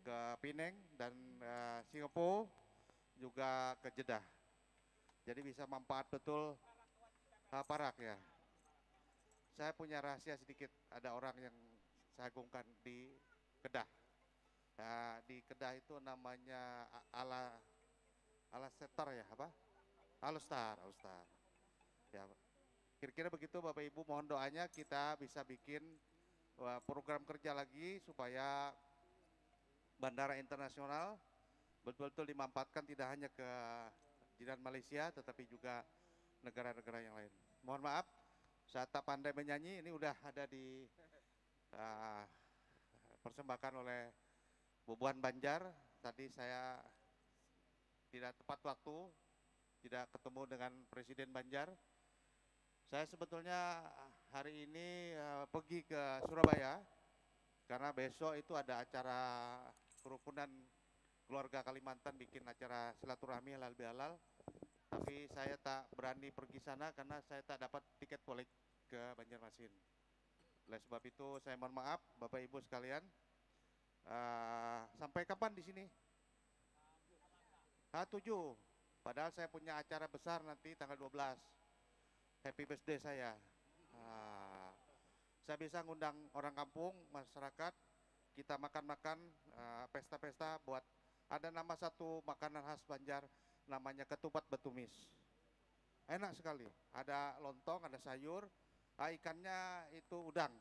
ke Penang dan Singapura juga ke Jeddah. Jadi bisa manfaat betul Parak ya. Saya punya rahasia sedikit, ada orang yang saya agungkan di Kedah. Di Kedah itu namanya Alasetar ya, apa? Alustar. Ya, kira-kira begitu Bapak Ibu, mohon doanya kita bisa bikin program kerja lagi supaya bandara internasional betul-betul dimanfaatkan tidak hanya ke jiran Malaysia tetapi juga negara-negara yang lain. Mohon maaf, saya tak pandai menyanyi, ini udah ada di uh, persembahkan oleh Bubuhan Banjar. Tadi saya tidak tepat waktu, tidak ketemu dengan Presiden Banjar. Saya sebetulnya hari ini pergi ke Surabaya karena besok itu ada acara kerukunan keluarga Kalimantan bikin acara silaturahmi halal bihalal. Tapi saya tak berani pergi sana karena saya tak dapat tiket balik ke Banjarmasin. Oleh sebab itu saya mohon maaf Bapak Ibu sekalian. Sampai kapan di sini? 7. Padahal saya punya acara besar nanti tanggal 12. Happy birthday saya. Saya bisa ngundang orang kampung, masyarakat, kita makan-makan, pesta-pesta buat ada nama satu makanan khas Banjar namanya ketupat betumis. Enak sekali, ada lontong, ada sayur, ikannya itu udang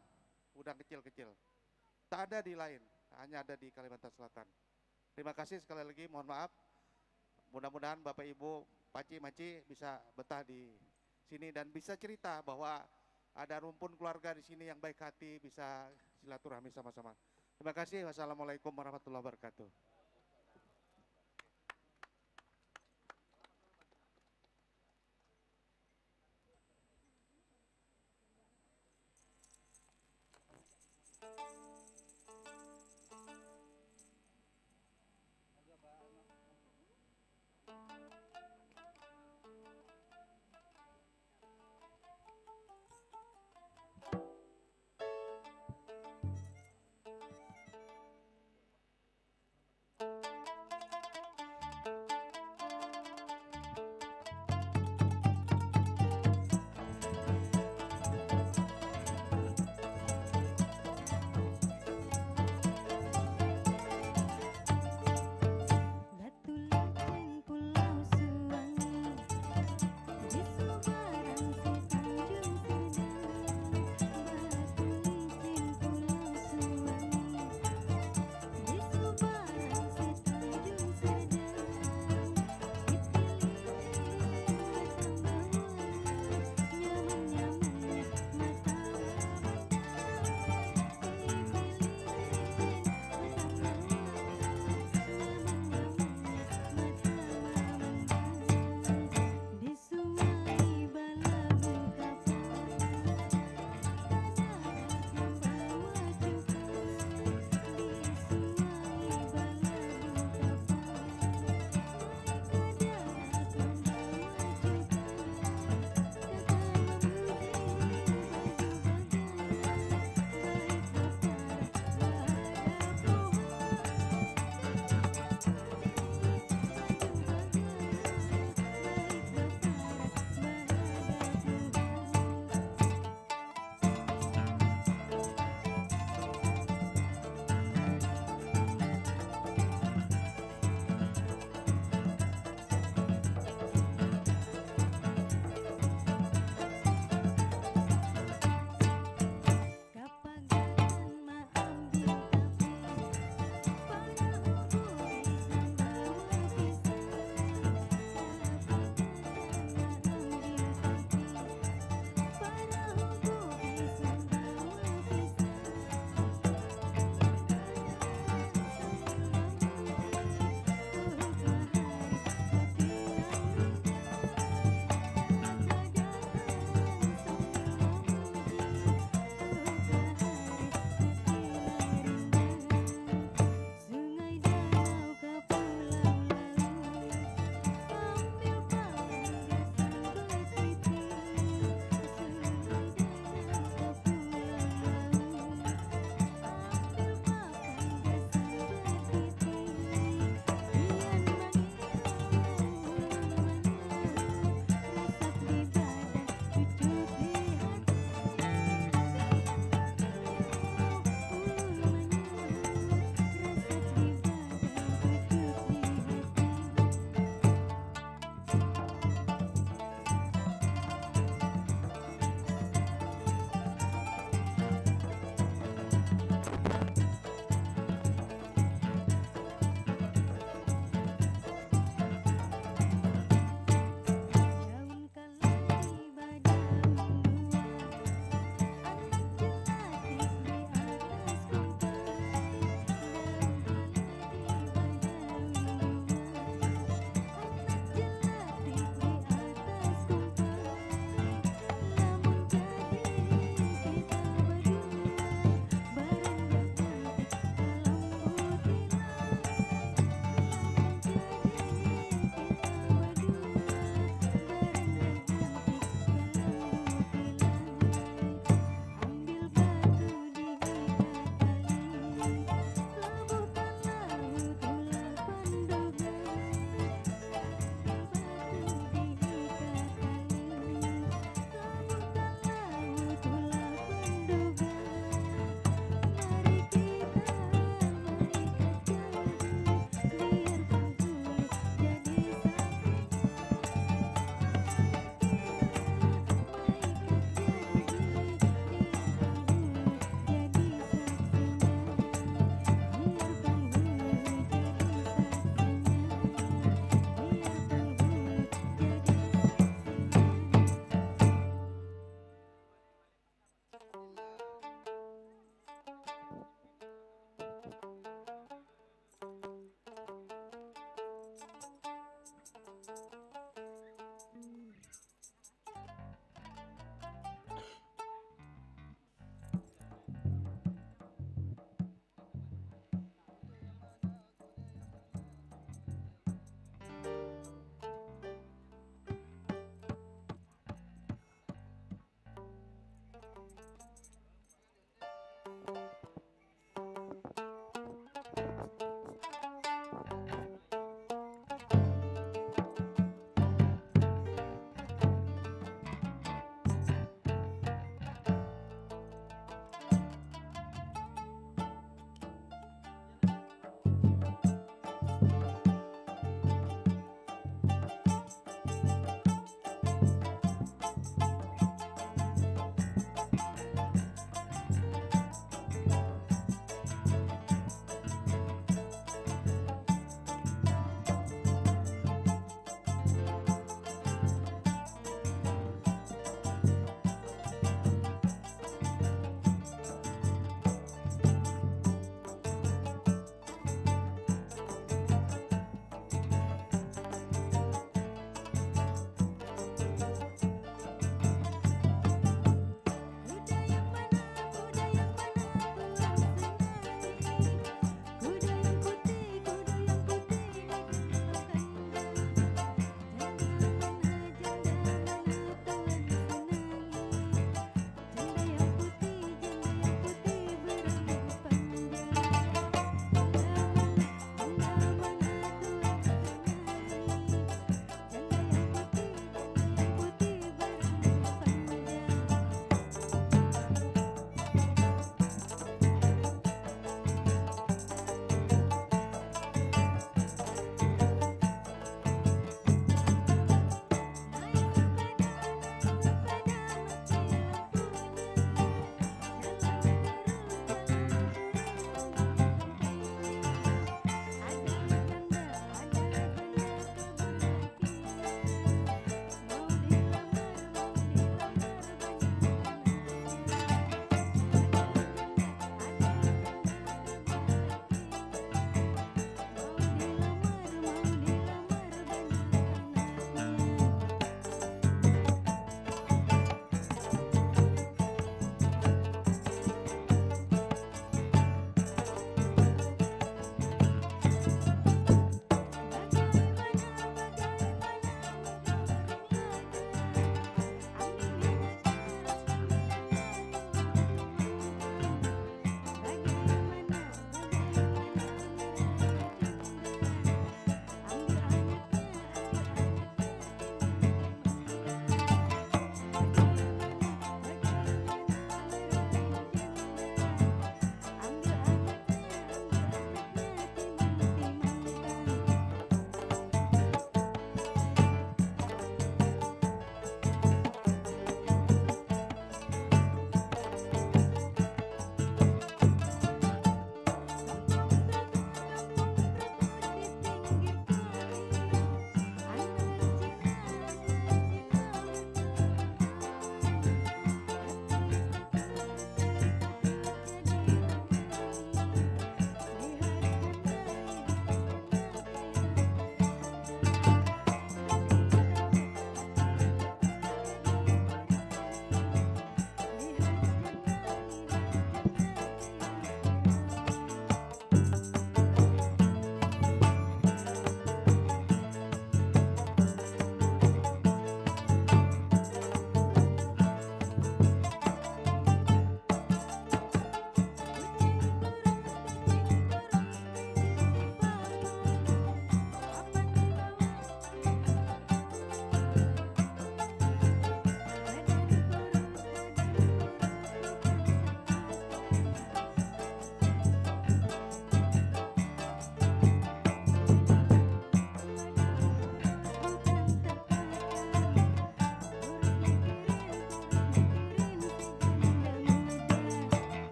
kecil-kecil. Tak ada di lain, hanya ada di Kalimantan Selatan. Terima kasih sekali lagi, mohon maaf. Mudah-mudahan Bapak Ibu, Paci, Maci bisa betah di sini dan bisa cerita bahwa ada rumpun keluarga di sini yang baik hati, bisa silaturahmi sama-sama. Terima kasih. Wassalamualaikum warahmatullahi wabarakatuh.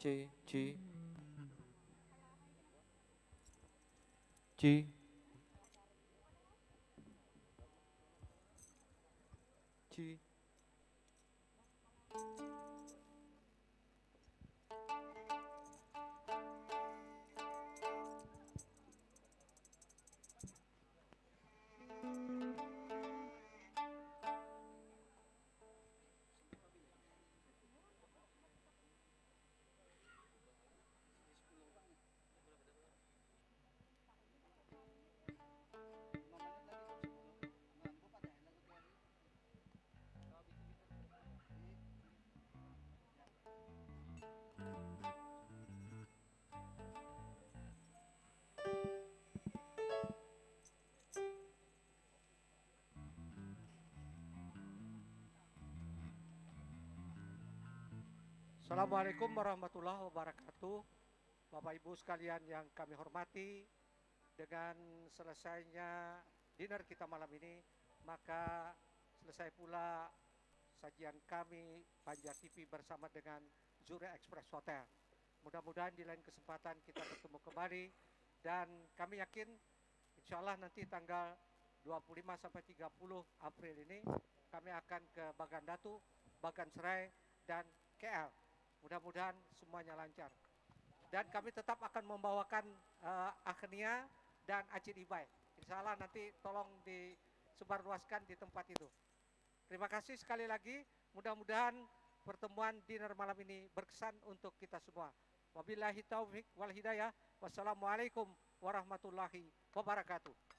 C, C, C, C. Assalamualaikum warahmatullahi wabarakatuh. Bapak Ibu sekalian yang kami hormati, dengan selesainya dinner kita malam ini, maka selesai pula sajian kami Banjar TV bersama dengan Zuri Express Hotel. Mudah-mudahan di lain kesempatan kita bertemu kembali, dan kami yakin insya Allah nanti tanggal 25 sampai 30 April ini kami akan ke Bagan Datu, Bagan Serai, dan KL. Mudah-mudahan semuanya lancar. Dan kami tetap akan membawakan Akhnia dan Acid Ibai. Insya Allah nanti tolong disebarluaskan di tempat itu. Terima kasih sekali lagi. Mudah-mudahan pertemuan dinner malam ini berkesan untuk kita semua. Wabillahi taufik wal hidayah. Wassalamualaikum warahmatullahi wabarakatuh.